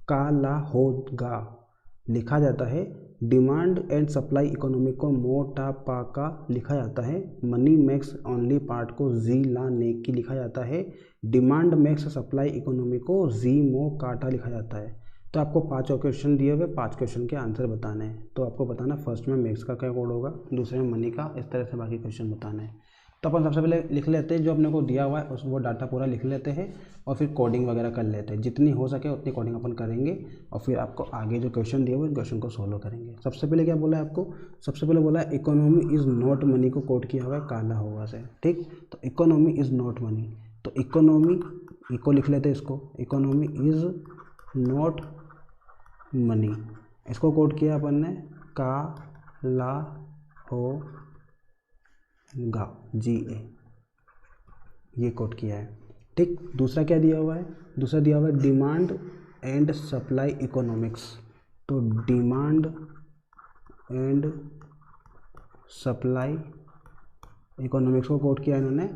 S1: कालाहोगा लिखा जाता है। डिमांड एंड सप्लाई इकोनॉमी को मोटापाका लिखा जाता है। मनी मेक्स ओनली पार्ट को जी ला नेकी लिखा जाता है। डिमांड मेक्स सप्लाई इकोनॉमी को जी मो काटा लिखा जाता है। तो आपको 5 क्वेश्चन दिए हुए, 5 क्वेश्चन के आंसर बताने हैं। तो आपको बताना फर्स्ट में मैक्स का क्या कोड होगा, दूसरे में मनी का, इस तरह से बाकी क्वेश्चन बताने हैं। तो अपन सबसे पहले लिख लेते हैं जो अपने को दिया हुआ है, उस वो डाटा पूरा लिख लेते हैं और फिर कोडिंग वगैरह कर लेते हैं। जितनी हो सके उतनी कोडिंग अपन करेंगे और फिर आपको आगे जो क्वेश्चन दिए हुए क्वेश्चन को सोल्व करेंगे। सबसे पहले क्या बोला है आपको, सबसे पहले बोला है इकोनॉमी इज़ नॉट मनी को कोड किया हुआ है कालाहोगा से, ठीक। तो इकोनॉमी इज़ नॉट मनी, तो इकोनॉमी इको लिख लेते हैं इसको, इकोनॉमी इज़ नॉट मनी, इसको कोड किया अपन ने कालाहोगा GA, ये कोड किया है, ठीक। दूसरा क्या दिया हुआ है, दूसरा दिया हुआ है डिमांड एंड सप्लाई इकोनॉमिक्स। तो डिमांड एंड सप्लाई इकोनॉमिक्स को कोड किया इन्होंने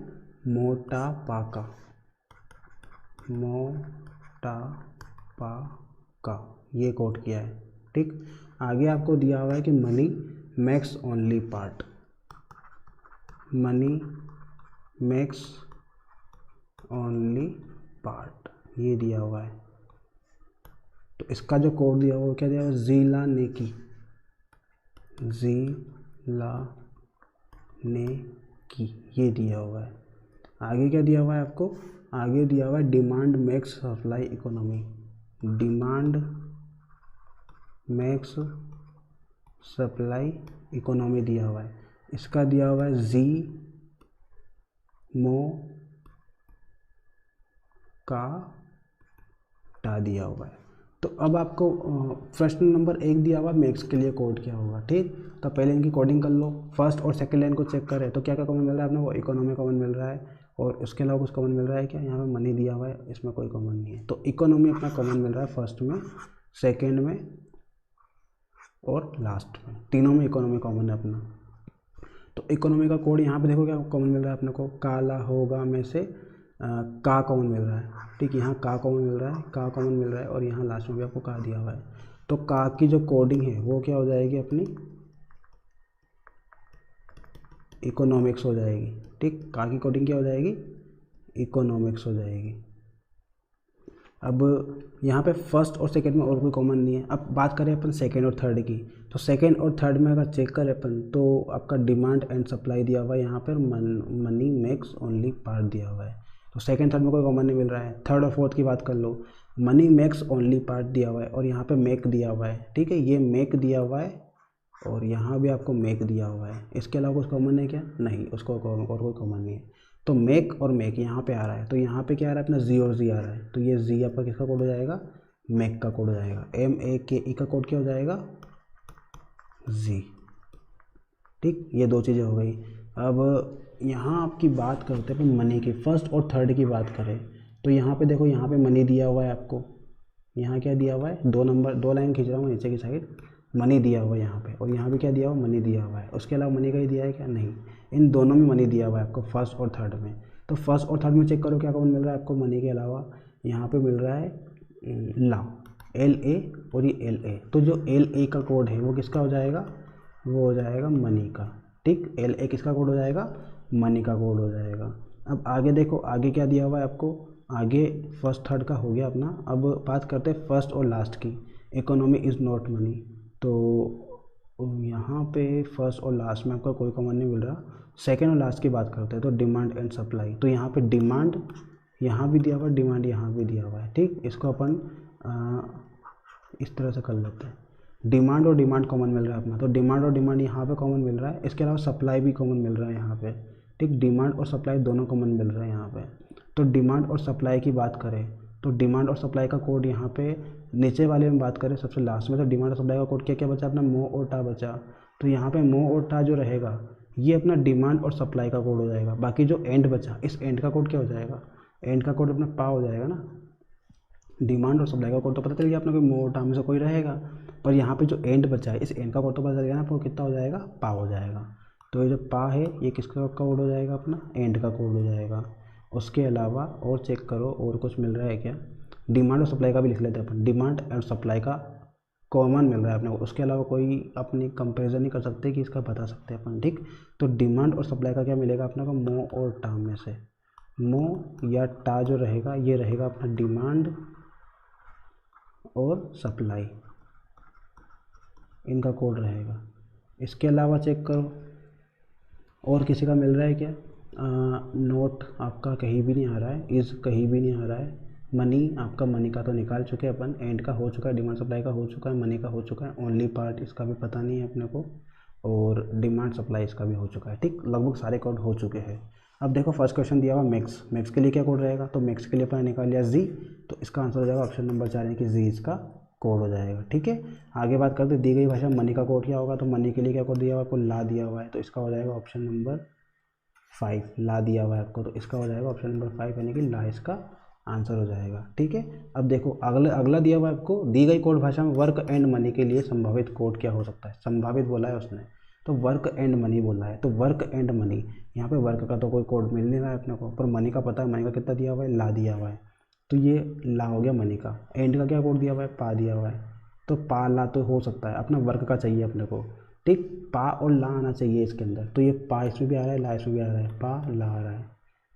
S1: मोटापाका, ये कोड किया है, ठीक। आगे आपको दिया हुआ है कि money makes only part, money makes only part, ये दिया हुआ है। तो इसका जो कोड दिया हुआ है क्या दिया हुआ है, जीला नेकी, जीला नेकी, ये दिया हुआ है। आगे क्या दिया हुआ है आपको, आगे दिया हुआ है demand makes supply economy, demand makes supply economy दिया हुआ है। इसका दिया हुआ है जी मो का टा दिया हुआ है। तो अब आपको प्रश्न नंबर 1 दिया हुआ मैक्स के लिए कोड क्या होगा, ठीक। तो पहले इनकी कोडिंग कर लो। फर्स्ट और सेकंड लाइन को चेक करें तो क्या क्या कॉमन मिल रहा है अपने को, इकोनॉमी कॉमन मिल रहा है और उसके अलावा कुछ कॉमन मिल रहा है क्या, यहाँ पे मनी दिया हुआ है, इसमें कोई कॉमन नहीं है। तो इकोनॉमी अपना कॉमन मिल रहा है फर्स्ट में, सेकेंड में और लास्ट में, तीनों में इकोनॉमी कॉमन है अपना। तो इकोनॉमी का कोड यहाँ पे देखो क्या कॉमन मिल रहा है अपने को, कालाहोगा में से का कॉमन मिल रहा है, ठीक। यहाँ का कॉमन मिल रहा है, का कॉमन मिल रहा है और यहाँ लास्ट में भी आपको का दिया हुआ है। तो का की जो कोडिंग है वो क्या हो जाएगी अपनी, इकोनॉमिक्स हो जाएगी, ठीक। का की कोडिंग क्या हो जाएगी, इकोनॉमिक्स हो जाएगी। अब यहाँ पे फर्स्ट और सेकंड में और कोई कॉमन नहीं है। अब बात करें अपन सेकंड और थर्ड की, तो सेकंड और थर्ड में अगर चेक करें अपन तो आपका डिमांड एंड सप्लाई दिया हुआ है, यहाँ पर मनी मेक्स ओनली पार्ट दिया हुआ है। तो सेकंड थर्ड में कोई कॉमन नहीं मिल रहा है। थर्ड और फोर्थ की बात कर लो, मनी मेक्स ओनली पार्ट दिया हुआ है और यहाँ पे मेक दिया हुआ है, ठीक है। ये मेक दिया हुआ है और यहाँ भी आपको मेक दिया हुआ है। इसके अलावा कुछ कॉमन है क्या, नहीं, उसको और कोई कॉमन नहीं है। तो मेक और मेक यहाँ पे आ रहा है, तो यहाँ पे क्या आ रहा है अपना जी और जी आ रहा है, तो ये जी आपका किसका कोड हो जाएगा, मेक का कोड हो जाएगा। MEKE का कोड क्या हो जाएगा, जी। ठीक, ये दो चीज़ें हो गई। अब यहाँ आपकी बात करते हैं मनी की, फर्स्ट और थर्ड की बात करें तो यहाँ पे देखो, यहाँ पे मनी दिया हुआ है आपको, यहाँ क्या दिया हुआ है, 2 नंबर 2 लाइन खींच रहा हूँ नीचे की साइड, मनी दिया हुआ है यहाँ पे, और यहाँ पे क्या दिया हुआ, मनी दिया हुआ है। उसके अलावा मनी का ही दिया है क्या, नहीं, इन दोनों में मनी दिया हुआ है आपको, फर्स्ट और थर्ड में। तो फर्स्ट और थर्ड में चेक करो क्या कॉमन मिल रहा है आपको मनी के अलावा, यहाँ पे मिल रहा है ला, LA और ये LA। तो जो LA का कोड है वो किसका हो जाएगा, वो हो जाएगा मनी का। ठीक, LA किसका कोड हो जाएगा, मनी का कोड हो जाएगा। अब आगे देखो, आगे क्या दिया हुआ है आपको, आगे फर्स्ट थर्ड का हो गया अपना। अब बात करते हैं फर्स्ट और लास्ट की, इकोनॉमी इज़ नॉट मनी। तो यहाँ पे फर्स्ट और लास्ट में आपका कोई कॉमन नहीं मिल रहा। सेकेंड और लास्ट की बात करते हैं तो डिमांड एंड सप्लाई, तो यहाँ पे डिमांड यहाँ भी दिया हुआ है, डिमांड यहाँ भी दिया हुआ है। ठीक, इसको अपन इस तरह से कर लेते हैं, डिमांड और डिमांड कॉमन मिल रहा है अपना, तो डिमांड और डिमांड यहाँ पे कॉमन मिल रहा है। इसके अलावा सप्लाई भी कॉमन मिल रहा है यहाँ पे। ठीक, डिमांड और सप्लाई दोनों कॉमन मिल रहे हैं यहाँ पे। तो डिमांड और सप्लाई की बात करें तो डिमांड और सप्लाई का कोड यहाँ पे नीचे वाले में बात करें सबसे लास्ट में, तो डिमांड और सप्लाई का कोड क्या क्या बचा अपना, मो और टा बचा। तो यहाँ पे मो और टा जो रहेगा ये अपना डिमांड और सप्लाई का कोड हो जाएगा। बाकी जो एंड बचा, इस एंड का कोड क्या हो जाएगा, एंड का कोड अपना पा हो जाएगा ना। डिमांड और सप्लाई का कोड तो पता चल गया अपने को, मो और टा में से कोई रहेगा, पर यहाँ पे जो एंड बचा है इस एंड का कोड तो पता चल गया ना आपको, कितना हो जाएगा, पा हो जाएगा। तो ये जो पा है ये किसका कोड हो जाएगा अपना, एंड का कोड हो जाएगा। उसके अलावा और चेक करो और कुछ मिल रहा है क्या, डिमांड और सप्लाई का भी लिख लेते हैं अपन, डिमांड और सप्लाई का कॉमन मिल रहा है अपने को। उसके अलावा कोई अपनी कंपेरिजन नहीं कर सकते कि इसका बता सकते हैं अपन। ठीक, तो डिमांड और सप्लाई का क्या मिलेगा अपने को, मो और टा में से, मो या टा जो रहेगा ये रहेगा अपना डिमांड और सप्लाई, इनका कोड रहेगा। इसके अलावा चेक करो और किसी का मिल रहा है क्या, नोट आपका कहीं भी नहीं आ रहा है, इज़ कहीं भी नहीं आ रहा है, मनी आपका मनी का तो निकाल चुके हैं अपन, एंड का हो चुका है, डिमांड सप्लाई का हो चुका है, मनी का हो चुका है, ओनली पार्ट इसका भी पता नहीं है अपने को, और डिमांड सप्लाई इसका भी हो चुका है। ठीक, लगभग सारे कोड हो चुके हैं। अब देखो फर्स्ट क्वेश्चन दिया हुआ मैक्स, मैक्स के लिए क्या कोड रहेगा, तो मैक्स के लिए अपने निकाल लिया जी, तो इसका आंसर हो जाएगा ऑप्शन नंबर 4 यानी कि जी इसका कोड हो जाएगा। ठीक है, आगे बात करते दी गई भाषा मनी का कोड क्या होगा, तो मनी के लिए क्या कोड दिया हुआ है आपको, ला दिया हुआ है, तो इसका हो जाएगा ऑप्शन नंबर 5, ला दिया हुआ है आपको, तो इसका हो जाएगा ऑप्शन नंबर 5 यानी कि ला इसका आंसर हो जाएगा। ठीक है, अब देखो अगला दिया हुआ है आपको, दी गई कोड भाषा में वर्क एंड मनी के लिए संभावित कोड क्या हो सकता है, संभावित बोला है उसने, तो वर्क एंड मनी बोला है, तो वर्क एंड मनी, यहाँ पे वर्क का तो कोई कोड मिल नहीं रहा है अपने को, पर मनी का पता है, मनी का कितना दिया हुआ है, ला दिया हुआ है, तो ये ला हो गया मनी का। एंड का क्या कोड दिया हुआ है, पा दिया हुआ है, तो पा ला तो हो सकता है, अपना वर्क का चाहिए अपने को। ठीक, पा और ला आना चाहिए इसके अंदर, तो ये पा इसमें भी आ रहा है, ला इसमें भी आ रहा है, पा ला आ रहा है,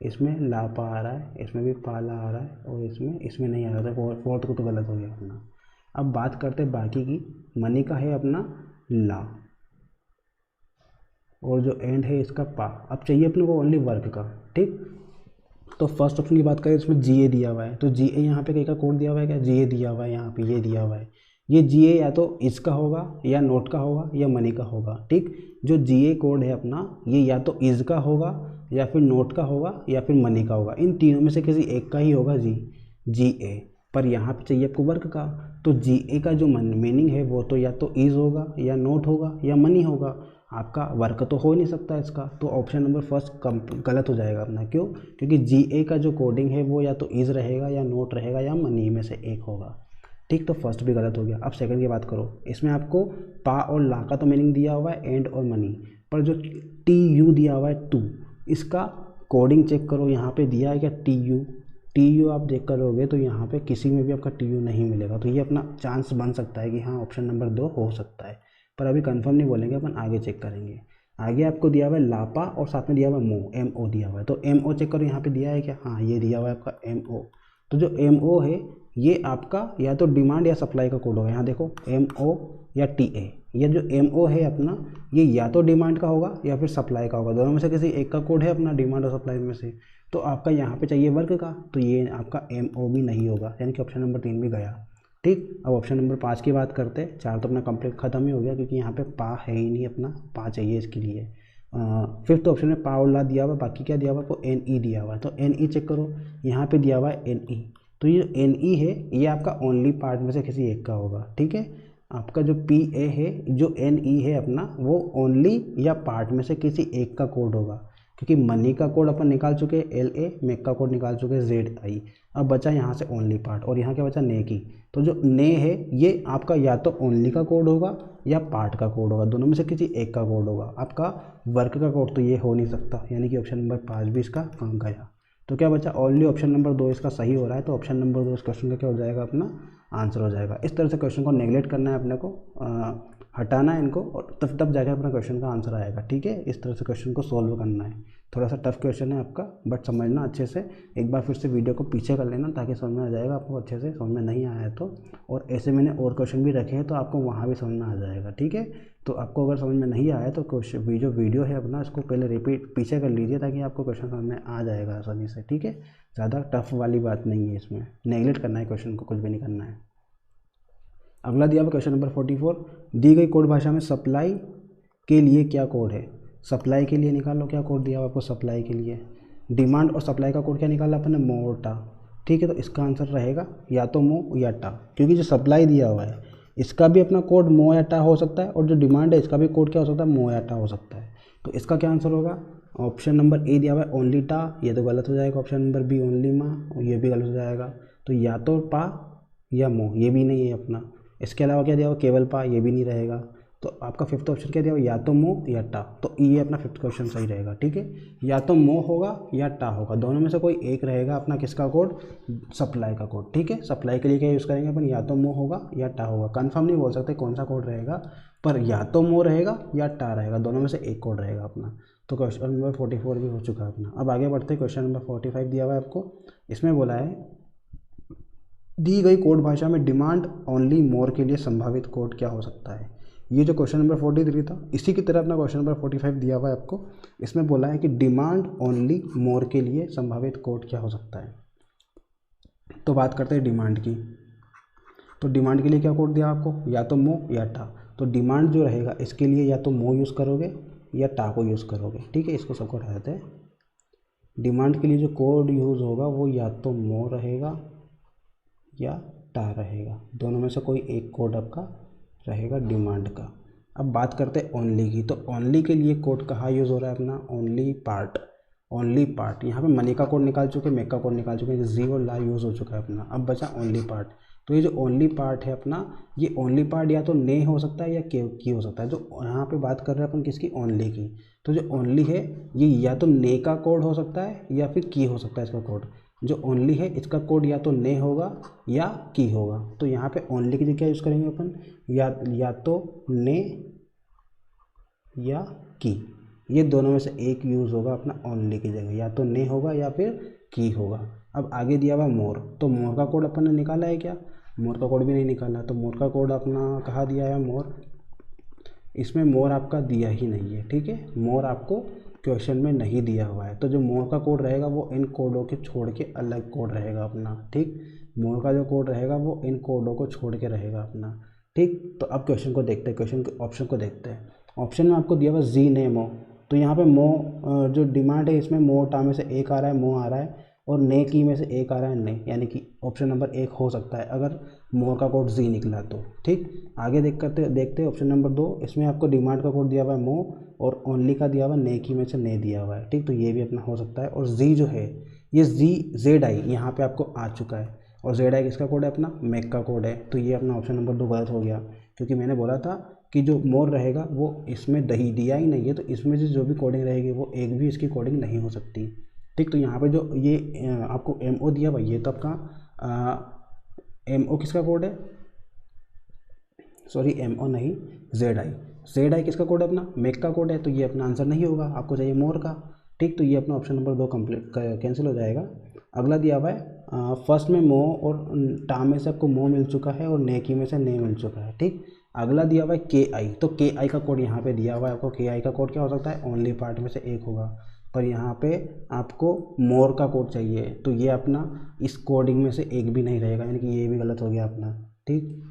S1: इसमें ला पा आ रहा है, इसमें भी पा ला आ रहा है, और इसमें नहीं आ रहा था, फोर्थ को तो गलत हो गया अपना। अब बात करते हैं बाकी की, मनी का है अपना ला, और जो एंड है इसका पा। अब चाहिए अपने को ओनली वर्क का। ठीक, तो फर्स्ट ऑप्शन की बात करें इसमें GA दिया हुआ है, तो GA यहाँ पे का कोड दिया हुआ है क्या, GA दिया हुआ है, यहाँ पे ये दिया हुआ है, ये GA या तो इसका होगा या नोट का होगा या मनी का होगा। ठीक, जो GA कोड है अपना ये या तो इज का होगा या फिर नोट का होगा या फिर मनी का होगा, इन तीनों में से किसी एक का ही होगा GA, पर यहाँ पे चाहिए आपको वर्क का, तो GA का जो मीनिंग है वो तो या तो इज होगा या नोट होगा या मनी होगा, आपका वर्क तो हो नहीं सकता इसका, तो ऑप्शन नंबर फर्स्ट गलत हो जाएगा अपना। क्यों, क्योंकि GA का जो कोडिंग है वो या तो इज रहेगा या नोट रहेगा या मनी में से एक होगा। ठीक, तो फर्स्ट भी गलत हो गया। अब सेकंड की बात करो, इसमें आपको पा और ला का तो मीनिंग दिया हुआ है एंड और मनी, पर जो TU दिया हुआ है टू, इसका कोडिंग चेक करो, यहाँ पे दिया है क्या TU आप चेक करोगे तो यहाँ पे किसी में भी आपका TU नहीं मिलेगा, तो ये अपना चांस बन सकता है कि हाँ ऑप्शन नंबर 2 हो सकता है, पर अभी कंफर्म नहीं बोलेंगे, अपन आगे चेक करेंगे। आगे आपको दिया हुआ है लापा और साथ में दिया हुआ है MO दिया हुआ है, तो MO चेक करो यहाँ पे दिया है क्या, हाँ ये दिया हुआ है आपका MO, तो जो MO है ये आपका या तो डिमांड या सप्लाई का कोड होगा। यहाँ देखो MO या TA, ये जो MO है अपना ये या तो डिमांड का होगा या फिर सप्लाई का होगा, दोनों में से किसी एक का कोड है अपना, डिमांड और सप्लाई में से, तो आपका यहाँ पे चाहिए वर्क का, तो ये आपका MO भी नहीं होगा, यानी कि ऑप्शन नंबर 3 भी गया। ठीक, अब ऑप्शन नंबर 5 की बात करते हैं। 4 तो अपना कंप्लीट खत्म ही हो गया क्योंकि यहाँ पे पा है ही नहीं, अपना पा चाहिए इसके लिए। फिफ्थ ऑप्शन में पा और ला दिया हुआ है, बाकी क्या दिया हुआ है आपको एन ई दिया हुआ है। तो एन ई चेक करो, यहाँ पे दिया हुआ है एन ई। तो ये जो एन ई है ये आपका ओनली पार्ट में से किसी एक का होगा, ठीक है। आपका जो पी ए है, जो एन ई है अपना, वो ओनली या पार्ट में से किसी एक का कोड होगा, क्योंकि मनी का कोड अपन निकाल चुके हैं एल ए, मेक का कोड निकाल चुके हैं जेड आई। अब बचा यहाँ से ओनली पार्ट, और यहाँ क्या बचा ने की। तो जो ने है ये आपका या तो ओनली का कोड होगा या पार्ट का कोड होगा, दोनों में से किसी एक का कोड होगा। आपका वर्क का कोड तो ये हो नहीं सकता, यानी कि ऑप्शन नंबर 5 भी इसका गया। तो क्या बचा, ओनली ऑप्शन नंबर 2 इसका सही हो रहा है। तो ऑप्शन नंबर 2 इस क्वेश्चन का क्या हो जाएगा, अपना आंसर हो जाएगा। इस तरह से क्वेश्चन को नेगलेक्ट करना है अपने को, हटाना है इनको, और तब तब जाकर अपना क्वेश्चन का आंसर आएगा, ठीक है। इस तरह से क्वेश्चन को सॉल्व करना है। थोड़ा सा टफ क्वेश्चन है आपका, बट समझना अच्छे से। एक बार फिर से वीडियो को पीछे कर लेना ताकि समझ में आ जाएगा आपको अच्छे से। समझ में नहीं आया है तो, और ऐसे मैंने और क्वेश्चन भी रखे हैं तो आपको वहाँ भी समझ में आ जाएगा, ठीक है। तो आपको अगर समझ में नहीं आया तो क्वेश्चन जो वीडियो है अपना, इसको पहले रिपीट पीछे कर लीजिए ताकि आपको क्वेश्चन समझ में आ जाएगा आसानी से, ठीक है। ज़्यादा टफ वाली बात नहीं है इसमें, नेगलेक्ट करना है क्वेश्चन को, कुछ भी नहीं करना है। अगला दिया हुआ क्वेश्चन नंबर 44, दी गई कोड भाषा में सप्लाई के लिए क्या कोड है। सप्लाई के लिए निकालो, क्या कोड दिया हुआ आपको सप्लाई के लिए। डिमांड और सप्लाई का कोड क्या निकाला अपन ने, मोटा, ठीक है। तो इसका आंसर रहेगा या तो मो या टा, क्योंकि जो सप्लाई दिया हुआ है इसका भी अपना कोड मो या टा हो सकता है, और जो डिमांड है इसका भी कोड क्या हो सकता है, मो या टा हो सकता है। तो इसका क्या आंसर होगा, ऑप्शन नंबर ए दिया हुआ है ओनली टा, ये तो गलत हो जाएगा। ऑप्शन नंबर बी ओनली मा, ये भी गलत हो जाएगा। तो या तो पा या मो, ये भी नहीं है अपना। इसके अलावा क्या दिया हुआ, केवल पा, ये भी नहीं रहेगा। तो आपका फिफ्थ ऑप्शन क्या दिया हुआ, या तो मो या टा। तो ये अपना फिफ्थ क्वेश्चन सही रहेगा, ठीक है। या तो मो होगा या टा होगा, दोनों में से कोई एक रहेगा अपना किसका कोड, सप्लाई का कोड, ठीक है। सप्लाई के लिए क्या यूज़ करेंगे अपन, या तो मो होगा या टा होगा। कंफर्म नहीं बोल सकते कौन सा कोड रहेगा, पर या तो मो रहेगा या टा रहेगा, दोनों में से एक कोड रहेगा अपना। तो क्वेश्चन नंबर 44 भी हो चुका है अपना। अब आगे बढ़ते हैं, क्वेश्चन नंबर 45 दिया हुआ है आपको। इसमें बोला है दी गई कोड भाषा में डिमांड ओनली मोर के लिए संभावित कोड क्या हो सकता है। ये जो क्वेश्चन नंबर 43 था, इसी की तरह अपना क्वेश्चन नंबर 45 दिया हुआ है आपको। इसमें बोला है कि डिमांड ओनली मोर के लिए संभावित कोड क्या हो सकता है। तो बात करते हैं डिमांड की। तो डिमांड के लिए क्या कोड दिया आपको, या तो मो या टा। तो डिमांड जो रहेगा इसके लिए या तो मो यूज़ करोगे या टा को यूज़ करोगे, ठीक है। इसको सबको हटा देते हैं। डिमांड के लिए जो कोड यूज़ होगा वो या तो मो रहेगा या टा रहेगा, दोनों में से कोई एक कोड आपका रहेगा डिमांड का। अब बात करते हैं ओनली की। तो ओनली के लिए कोड कहाँ यूज़ हो रहा है अपना, ओनली पार्ट। ओनली पार्ट, यहाँ पे मनी का कोड निकाल चुके, मेक का कोड निकाल चुके, जी और ला यूज़ हो चुका है अपना। अब बचा ओनली पार्ट। तो ये जो ओनली पार्ट है अपना, ये ओनली पार्ट या तो ने हो सकता है या की हो सकता है। जो यहाँ पे बात कर रहे हैं अपन किसकी, ओनली की। तो जो ओनली है ये या तो ने का कोड हो सकता है या फिर की हो सकता है इसका कोड। जो ओनली है इसका कोड या तो ने होगा या की होगा। तो यहाँ पे ओनली की जगह क्या यूज़ करेंगे अपन, या तो ने या की, ये दोनों में से एक यूज़ होगा अपना ओनली की जगह, या तो ने होगा या फिर की होगा। अब आगे दिया हुआ मोर। तो मोर का कोड अपन ने निकाला है क्या, मोर का कोड भी नहीं निकाला। तो मोर का कोड अपना कहाँ दिया है, मोर, इसमें मोर आपका दिया ही नहीं है, ठीक है। मोर आपको क्वेश्चन में नहीं दिया हुआ है। तो जो मोर का कोड रहेगा वो इन कोडों के छोड़ के अलग कोड रहेगा अपना, ठीक। मोर का जो कोड रहेगा वो इन कोडों को छोड़ के रहेगा अपना, ठीक। तो अब क्वेश्चन को देखते हैं, क्वेश्चन के ऑप्शन को देखते हैं। ऑप्शन में आपको दिया हुआ जी ने मो। तो यहाँ पे मो जो डिमांड है इसमें मो टा में से एक आ रहा है, मो आ रहा है, और ने की में से एक आ रहा है, ने, यानी कि ऑप्शन नंबर 1 हो सकता है अगर मोर का कोड जी निकला तो, ठीक। आगे देखते हैं ऑप्शन नंबर 2। इसमें आपको डिमांड का कोड दिया हुआ है मो, और ओनली का दिया हुआ ने की में से ने दिया हुआ है, ठीक। तो ये भी अपना हो सकता है। और जी जो है ये जेड आई यहाँ पे आपको आ चुका है, और जेड आई किसका कोड है, अपना मेक का कोड है। तो ये अपना ऑप्शन नंबर 2 गलत हो गया, क्योंकि मैंने बोला था कि जो मोर रहेगा वो इसमें दही दिया ही नहीं है, तो इसमें से जो भी कोडिंग रहेगी वो एक भी इसकी कोडिंग नहीं हो सकती, ठीक। तो यहाँ पे जो ये आपको एम ओ दिया भाई, ये तो आपका एम ओ किसका कोड है, सॉरी एम ओ नहीं, जेड आई किसका कोड है, अपना मेक का कोड है। तो ये अपना आंसर नहीं होगा, आपको चाहिए मोर का, ठीक। तो ये अपना ऑप्शन नंबर 2 कंप्लीट कैंसिल हो जाएगा। अगला दिया हुआ है फर्स्ट में मो और टा में से आपको मो मिल चुका है और ने की में से ने मिल चुका है, ठीक। अगला दिया हुआ है के आई। तो के आई का कोड यहाँ पे दिया हुआ है आपको। के आई का कोड क्या हो सकता है, ओनली पार्ट में से एक होगा, पर यहाँ पे आपको मोर का कोड चाहिए। तो ये अपना इस कोडिंग में से एक भी नहीं रहेगा, यानी कि ये भी गलत हो गया अपना, ठीक।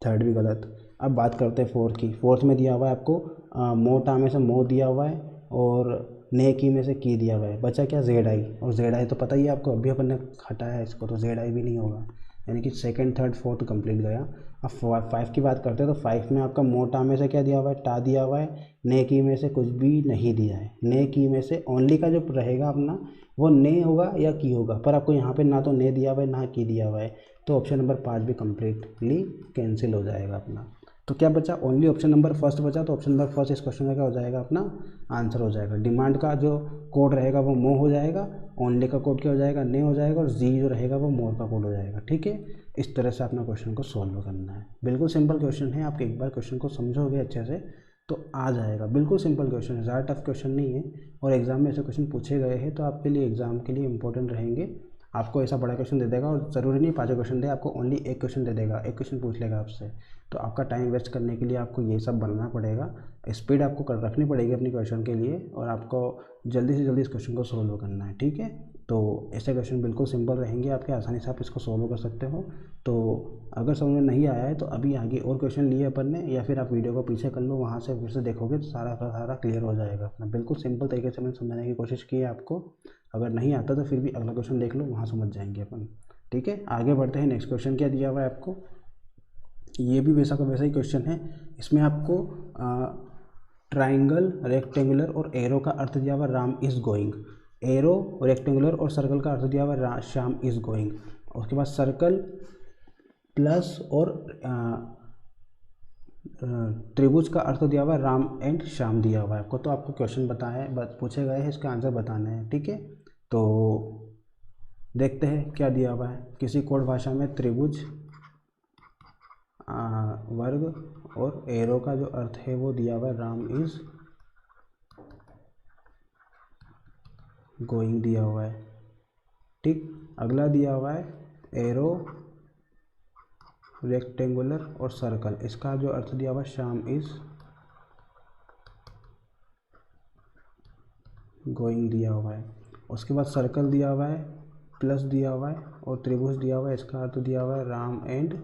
S1: थर्ड भी गलत। अब बात करते हैं फोर्थ की। फोर्थ में दिया हुआ है आपको मो टा में से मो दिया हुआ है, और ने की में से की दिया हुआ है, बचा क्या जेड आई, और जेड आई तो पता ही है आपको, अभी अपन ने हटाया है इसको, तो जेड आई भी नहीं होगा, यानी कि सेकंड थर्ड फोर्थ कंप्लीट गया। अब 5 की बात करते हैं तो 5 में आपका मोटा में से क्या दिया हुआ है, टा दिया हुआ है, ने की में से कुछ भी नहीं दिया है, ने की में से ओनली का जो रहेगा अपना वो ने होगा या की होगा, पर आपको यहाँ पे ना तो ने दिया हुआ है ना की दिया हुआ है, तो ऑप्शन नंबर 5 भी कम्प्लीटली कैंसिल हो जाएगा अपना। तो क्या बचा, ओनली ऑप्शन नंबर फर्स्ट बचा, तो ऑप्शन नंबर फर्स्ट इस क्वेश्चन का क्या हो जाएगा अपना आंसर हो जाएगा। डिमांड का जो कोड रहेगा वो मो हो जाएगा, ओनली का कोड क्या हो जाएगा, ने हो जाएगा, और जी जो रहेगा वो मोर का कोड हो जाएगा। ठीक है, इस तरह से अपना क्वेश्चन को सॉल्व करना है। बिल्कुल सिंपल क्वेश्चन है, आप एक बार क्वेश्चन को समझोगे अच्छे से तो आ जाएगा। बिल्कुल सिंपल क्वेश्चन है, ज़्यादा टफ क्वेश्चन नहीं है, और एग्जाम में ऐसे क्वेश्चन पूछे गए हैं तो आपके लिए एग्जाम के लिए इंपॉर्टेंट रहेंगे। आपको ऐसा बड़ा क्वेश्चन दे देगा, और ज़रूरी नहीं 5 क्वेश्चन दे, आपको ओनली एक क्वेश्चन दे देगा, एक क्वेश्चन पूछ लेगा आपसे, तो आपका टाइम वेस्ट करने के लिए आपको ये सब बनना पड़ेगा, स्पीड आपको कर रखनी पड़ेगी अपनी क्वेश्चन के लिए, और आपको जल्दी से जल्दी इस क्वेश्चन को सोल्व करना है। ठीक है, तो ऐसे क्वेश्चन बिल्कुल सिंपल रहेंगे आपके, आसानी से आप इसको सोल्व कर सकते हो। तो अगर समझ में नहीं आया है तो अभी आगे और क्वेश्चन लिए अपन ने, या फिर आप वीडियो को पीछे कर लो, वहाँ से फिर से देखोगे तो सारा का सारा क्लियर हो जाएगा अपना। बिल्कुल सिंपल तरीके से मैंने समझाने की कोशिश की है आपको, अगर नहीं आता तो फिर भी अगला क्वेश्चन देख लो, वहाँ समझ जाएंगे अपन। ठीक है, आगे बढ़ते हैं। नेक्स्ट क्वेश्चन क्या दिया हुआ है आपको, ये भी वैसा का वैसा ही क्वेश्चन है। इसमें आपको ट्राइंगल, रेक्टेंगुलर और एरो का अर्थ दिया हुआ Ram is going. Arrow, rectangular और सर्कल का अर्थ दिया हुआ श्याम इज़ गोइंग। उसके बाद सर्कल प्लस और त्रिभुज का अर्थ दिया हुआ है राम एंड श्याम दिया हुआ है आपको। तो आपको क्वेश्चन बताए पूछे गए हैं, इसका आंसर बताना है। ठीक है, तो देखते हैं क्या दिया हुआ है। किसी कोड भाषा में त्रिभुज, वर्ग और एरो का जो अर्थ है वो दिया हुआ है राम इज गोइंग दिया हुआ है। ठीक, अगला दिया हुआ है एरो, रेक्टेंगुलर और सर्कल, इसका जो अर्थ दिया हुआ है श्याम इज गोइंग दिया हुआ है। उसके बाद सर्कल दिया हुआ है, प्लस दिया हुआ है, और त्रिभुज दिया हुआ है, इसका अर्थ दिया हुआ है राम एंड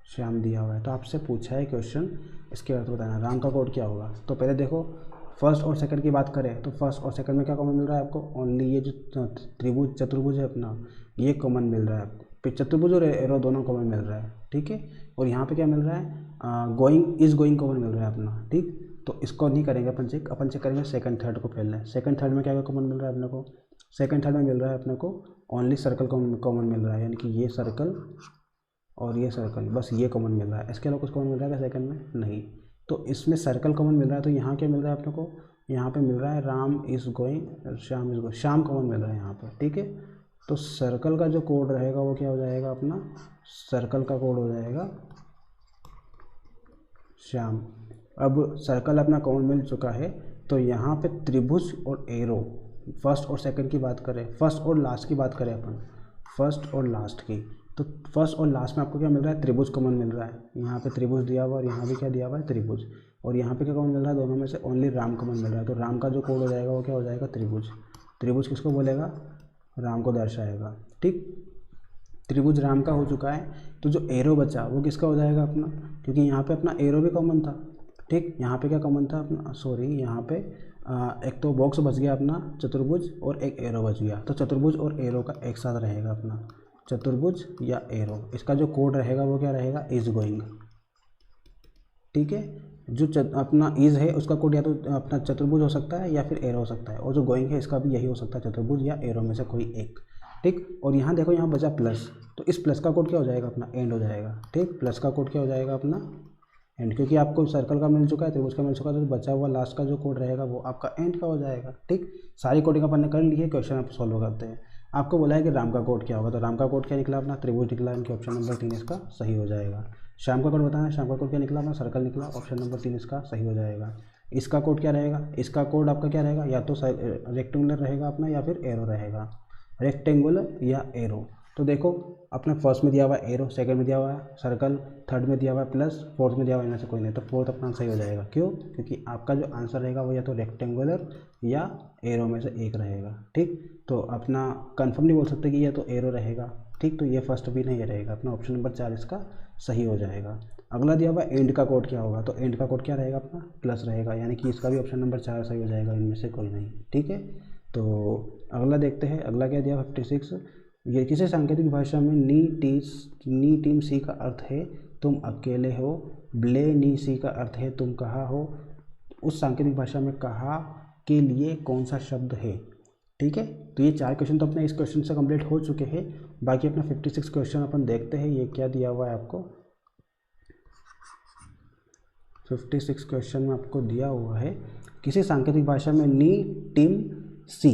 S1: श्याम दिया हुआ है। तो आपसे पूछा है क्वेश्चन, इसके अर्थ बताना, राम का कोड क्या होगा। तो पहले देखो, फर्स्ट और सेकंड की बात करें तो फर्स्ट और सेकंड में क्या कॉमन मिल रहा है आपको, ओनली ये जो त्रिभुज चतुर्भुज है अपना, ये कॉमन मिल रहा है आपको। फिर चतुर्भुज और एरो दोनों कॉमन मिल रहा है। ठीक है, और यहाँ पे क्या मिल रहा है, गोइंग इज गोइंग कॉमन मिल रहा है अपना। ठीक, तो इसको नहीं करेंगे अपन चेक, अपन चेक करेंगे सेकंड थर्ड को पहले। सेकंड थर्ड में क्या कॉमन मिल रहा है अपने को, सेकंड थर्ड में मिल रहा है अपने को ओनली सर्कल कॉमन मिल रहा है, यानी कि ये सर्कल और ये सर्कल, बस ये कॉमन मिल रहा है। इसके अलावा कुछ कॉमन मिल रहा है सेकंड में, नहीं। तो इसमें सर्कल कॉमन मिल रहा है, तो यहाँ क्या मिल रहा है अपने को, यहाँ पे मिल रहा है Ram is going, Shyam is going, Shyam common मिल रहा है यहाँ पे। ठीक है, तो सर्कल का जो कोड रहेगा वो क्या हो जाएगा अपना, सर्कल का कोड हो जाएगा श्याम। अब सर्कल अपना कॉमन मिल चुका है, तो यहाँ पे त्रिभुज और एरो, फर्स्ट और सेकंड की बात करें, फर्स्ट और लास्ट की बात करें अपन, फर्स्ट और लास्ट की, तो फर्स्ट और लास्ट में आपको क्या मिल रहा है, त्रिभुज कॉमन मिल रहा है। यहाँ पे त्रिभुज दिया हुआ और यहाँ भी क्या दिया हुआ है, त्रिभुज। और यहाँ पे क्या कॉमन मिल रहा है, दोनों में से ओनली राम कॉमन मिल रहा है। तो राम का जो कोड हो जाएगा वो क्या हो जाएगा, त्रिभुज। त्रिभुज किसको बोलेगा, राम को दर्शाएगा। ठीक, त्रिभुज राम का हो चुका है, तो जो एरो बचा वो किसका हो जाएगा अपना, क्योंकि यहाँ पे अपना एरो भी कॉमन था। ठीक, यहाँ पे क्या कॉमन था अपना, सॉरी यहाँ पे एक तो बॉक्स बच गया अपना चतुर्भुज और एक एरो बच गया, तो चतुर्भुज और एरो का एक साथ रहेगा अपना चतुर्भुज या एरो। इसका जो कोड रहेगा वो क्या रहेगा, इज गोइंग। ठीक है, जो अपना इज है उसका कोड या तो अपना चतुर्भुज हो सकता है या फिर एरो हो सकता है, और जो गोइंग है इसका भी यही हो सकता है, चतुर्भुज या एरो में से कोई एक। ठीक, और यहाँ देखो यहाँ बचा प्लस, तो इस प्लस का कोड क्या हो जाएगा अपना, एंड हो जाएगा। ठीक, प्लस का कोड क्या हो जाएगा अपना, एंड, क्योंकि आपको सर्कल का मिल चुका है, त्रिभुज का मिल चुका है, तो बचा हुआ लास्ट का जो कोड रहेगा वो आपका एंड का हो जाएगा। ठीक, सारी कोडिंग अपन ने कर ली है, क्वेश्चन आप सॉल्व करते हैं। आपको बोला है कि राम का कोड क्या होगा, तो राम का कोड क्या निकला अपना, त्रिभुज निकला, इनके ऑप्शन नंबर 3 इसका सही हो जाएगा। श्याम का कोड बताना है, श्याम का कोड क्या निकला अपना, सर्कल निकला, ऑप्शन नंबर 3 इसका सही हो जाएगा। इसका कोड क्या रहेगा, इसका कोड आपका क्या रहेगा, या तो रेक्टेंगुलर रहेगा अपना या फिर एरो रहेगा, रेक्टेंगुलर या एरो। तो देखो अपने फर्स्ट में दिया हुआ है एरो, सेकंड में दिया हुआ है सर्कल, थर्ड में दिया हुआ है प्लस, फोर्थ में दिया हुआ है इनमें से कोई नहीं, तो फोर्थ अपना सही हो जाएगा। क्यों, क्योंकि आपका जो आंसर रहेगा वो या तो रेक्टेंगुलर या एरो में से एक रहेगा। ठीक, तो अपना कंफर्म नहीं बोल सकते कि या तो एरो रहेगा। ठीक, तो ये फर्स्ट भी नहीं रहेगा अपना, ऑप्शन नंबर 4 इसका सही हो जाएगा। अगला दिया हुआ एंड का कोड क्या होगा, तो एंड का कोड क्या रहेगा अपना प्लस रहेगा, यानी कि इसका भी ऑप्शन नंबर 4 सही हो जाएगा, इनमें से कोई नहीं। ठीक है, तो अगला देखते हैं, अगला क्या दिया 56, ये किसी सांकेतिक भाषा में नी टीम सी का अर्थ है तुम अकेले हो, ब्ले नी सी का अर्थ है तुम कहाँ हो, उस सांकेतिक भाषा में कहाँ के लिए कौन सा शब्द है। ठीक है, तो ये 4 क्वेश्चन तो अपने इस क्वेश्चन से कंप्लीट हो चुके हैं। बाकी अपना 56 क्वेश्चन अपन देखते हैं, ये क्या दिया हुआ है आपको। 56 क्वेश्चन में आपको दिया हुआ है किसी सांकेतिक भाषा में नी टीम सी,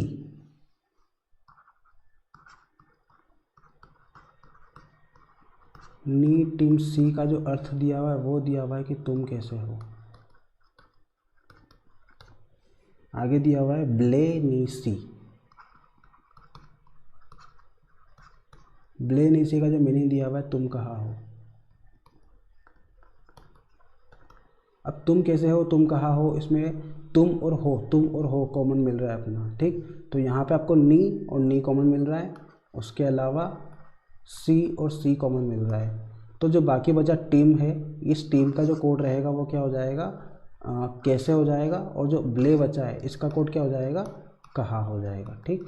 S1: नी टीम सी का जो अर्थ दिया हुआ है वो दिया हुआ है कि तुम कैसे हो। आगे दिया हुआ है ब्ले नी सी, ब्ले नी सी का जो मीनिंग दिया हुआ है तुम कहाँ हो। अब तुम कैसे हो, तुम कहाँ हो, इसमें तुम और हो कॉमन मिल रहा है अपना। ठीक, तो यहाँ पे आपको नी और नी कॉमन मिल रहा है, उसके अलावा सी और सी कॉमन मिल रहा है। तो जो बाकी बचा टीम है, इस टीम का जो कोड रहेगा वो क्या हो जाएगा, कैसे हो जाएगा, और जो ब्ले बचा है इसका कोड क्या हो जाएगा, कहाँ हो जाएगा। ठीक,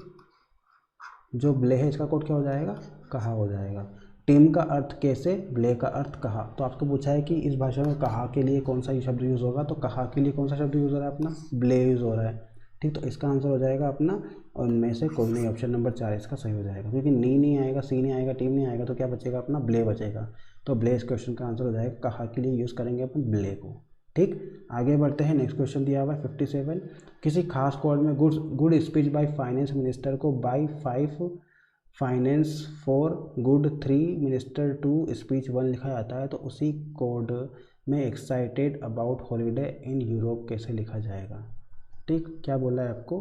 S1: जो ब्ले है इसका कोड क्या हो जाएगा, कहाँ हो जाएगा। टीम का अर्थ कैसे, ब्ले का अर्थ कहाँ। तो आपको पूछा है कि इस भाषा में कहाँ के लिए कौन सा शब्द यूज़ होगा, तो कहाँ के लिए कौन सा शब्द यूज़ हो रहा है अपना, ब्ले यूज़ हो रहा है। ठीक, तो इसका आंसर हो जाएगा अपना, और इनमें से कोई नहीं, ऑप्शन नंबर 4 इसका सही हो जाएगा, क्योंकि नी नहीं आएगा, सी नहीं आएगा, टीम नहीं आएगा, तो क्या बचेगा अपना ब्ले बचेगा। तो ब्ले इस क्वेश्चन का आंसर हो जाएगा, कहाँ के लिए यूज़ करेंगे अपन ब्ले को। ठीक, आगे बढ़ते हैं। नेक्स्ट क्वेश्चन दिया हुआ है 57, किसी खास कोड में good speech by finance minister को by 5 finance 4 good 3 minister 2 speech 1 लिखा जाता है, तो उसी कोड में excited about holiday in Europe कैसे लिखा जाएगा। ठीक, क्या बोला है आपको,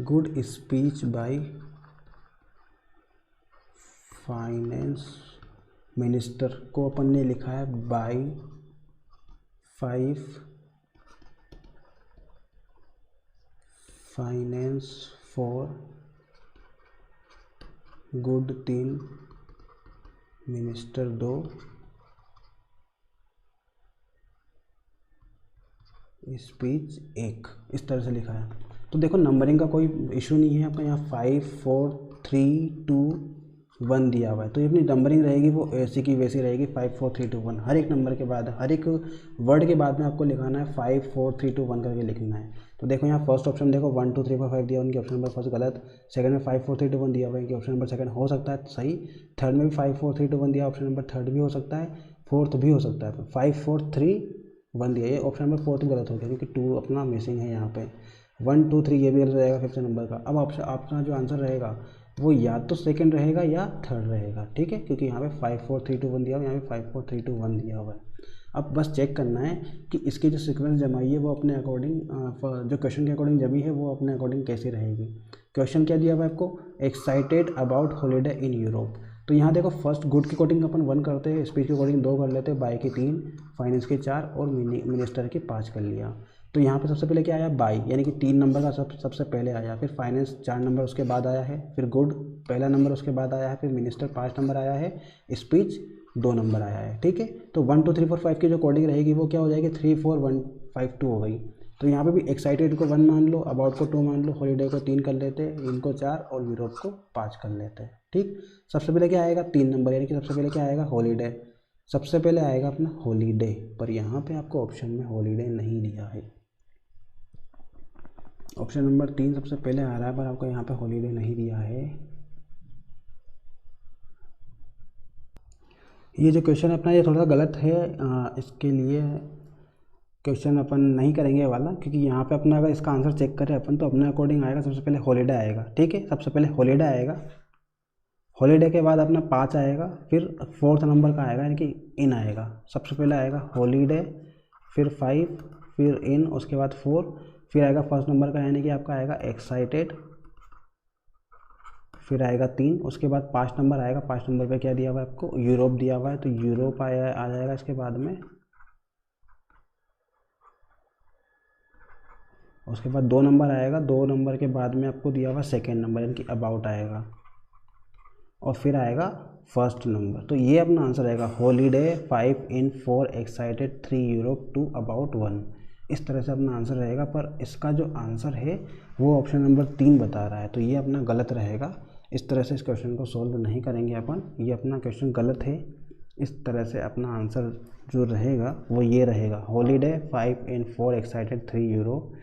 S1: good speech by finance minister को अपन ने लिखा है by 5 finance 4 good 3 minister 2 speech 1, इस तरह से लिखा है। तो देखो नंबरिंग का कोई इशू नहीं है आपका, यहाँ 5 4 3 2 1 दिया हुआ है, तो ये अपनी नंबरिंग रहेगी वो ऐसी की वैसी रहेगी, 5 4 3 2 1। हर एक नंबर के बाद, हर एक वर्ड के बाद में आपको लिखाना है 5 4 3 2 1 करके लिखना है। तो देखो यहाँ फर्स्ट ऑप्शन देखो 1 2 3 4 5 दिया, उनकी ऑप्शन नंबर फर्स्ट गलत, सेकंड में 5 4 3 2 1 दिया हुआ है कि ऑप्शन नंबर सेकंड हो सकता है सही, थर्ड में भी 5 4 3 2 1 दिया, ऑप्शन नंबर थर्ड भी हो सकता है, फोर्थ भी हो सकता है। 5 4 3 1 दिया, ये ऑप्शन नंबर फोर्थ गलत हो गया, क्योंकि 2 अपना मिसिंग है यहाँ पे। 1 2 3 ये भी गलत रहेगा फिफ्थ नंबर का। अब ऑप्शन आपका जो आंसर रहेगा वो या तो सेकंड रहेगा या थर्ड रहेगा। ठीक है, क्योंकि यहाँ पे 5 4 3 2 1 दिया हुआ है, यहाँ पे 5 4 3 2 1 दिया हुआ है। अब बस चेक करना है कि इसकी जो सीक्वेंस जमाई है वो अपने अकॉर्डिंग, जो क्वेश्चन के अकॉर्डिंग जमी है वो अपने अकॉर्डिंग कैसी रहेगी। क्वेश्चन क्या दिया हुआ है आपको, excited about holiday in Europe. तो यहाँ देखो फर्स्ट गुड की कोडिंग अपन 1 करते हैं, स्पीच की कोडिंग 2 कर लेते हैं, बाय की 3, फाइनेंस की 4 और मिनिस्टर की 5 कर लिया। तो यहाँ पे सबसे पहले क्या आया, बाय, यानी कि 3 नंबर का सबसे पहले आया, फिर फाइनेंस 4 नंबर उसके बाद आया है, फिर गुड पहला नंबर उसके बाद आया है, फिर मिनिस्टर 5 नंबर आया है, स्पीच 2 नंबर आया है। ठीक है, तो 1 2 3 4 5 की जो कोडिंग रहेगी वो क्या हो जाएगी, 3 4 1 5 2 हो गई। तो यहाँ पे भी एक्साइटेड को 1 मान लो, अबाउट को 2 मान लो, हॉलीडे को 3 कर लेते हैं, इनको 4 और यूरोप को 5 कर लेते हैं। ठीक, सबसे पहले क्या आएगा 3 नंबर, यानी कि सबसे पहले क्या आएगा हॉलीडे, सबसे पहले आएगा अपना हॉलीडे, पर यहाँ पे आपको ऑप्शन में हॉलीडे नहीं दिया है। ऑप्शन नंबर 3 सबसे पहले आ रहा है, पर आपको यहाँ पे हॉलीडे नहीं दिया है। ये जो क्वेश्चन अपना ये थोड़ा सा गलत है, इसके लिए क्वेश्चन अपन नहीं करेंगे वाला, क्योंकि यहाँ पे अपना अगर इसका आंसर चेक करें अपन तो अपने अकॉर्डिंग आएगा, सबसे पहले हॉलीडे आएगा। ठीक है, सबसे पहले हॉलीडे आएगा, हॉलीडे के बाद अपना 5 आएगा, फिर फोर्थ नंबर का आएगा, यानी कि इन आएगा। सबसे पहले आएगा हॉलीडे, फिर 5, फिर इन, उसके बाद 4, फिर आएगा फर्स्ट नंबर का, यानी कि आपका आएगा एक्साइटेड, फिर आएगा 3, उसके बाद 5 नंबर आएगा। 5 नंबर पे क्या दिया हुआ है आपको, यूरोप दिया हुआ है, तो यूरोप आ जाएगा इसके बाद में। उसके बाद 2 नंबर आएगा, 2 नंबर के बाद में आपको दिया हुआ सेकेंड नंबर यानी कि अबाउट आएगा, और फिर आएगा फर्स्ट नंबर। तो ये अपना आंसर रहेगा holiday 5 in 4 excited 3 Europe to about 1। इस तरह से अपना आंसर रहेगा, पर इसका जो आंसर है वो ऑप्शन नंबर 3 बता रहा है, तो ये अपना गलत रहेगा। इस तरह से इस क्वेश्चन को सॉल्व नहीं करेंगे अपन, ये अपना क्वेश्चन गलत है। इस तरह से अपना आंसर जो रहेगा वो ये रहेगा holiday 5 in 4 excited 3 Europe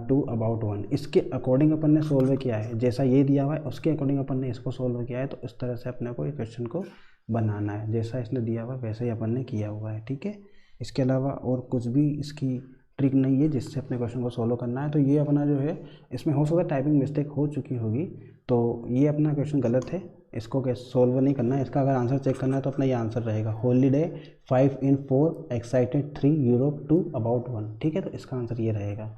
S1: to about 1। इसके अकॉर्डिंग अपन ने सोल्व किया है, जैसा ये दिया हुआ है उसके अकॉर्डिंग अपन ने इसको सोल्व किया है। तो इस तरह से अपने को ये क्वेश्चन को बनाना है, जैसा इसने दिया हुआ है वैसे ही अपन ने किया हुआ है, ठीक है। इसके अलावा और कुछ भी इसकी ट्रिक नहीं है जिससे अपने क्वेश्चन को सोल्व करना है। तो ये अपना जो है इसमें हो सकता है टाइपिंग मिस्टेक हो चुकी होगी, तो ये अपना क्वेश्चन गलत है, इसको कैसे सोल्व नहीं करना है। इसका अगर आंसर चेक करना है तो अपना ये आंसर रहेगा holiday 5 in 4 excited 3 Europe to about 1, ठीक है। तो इसका आंसर ये रहेगा।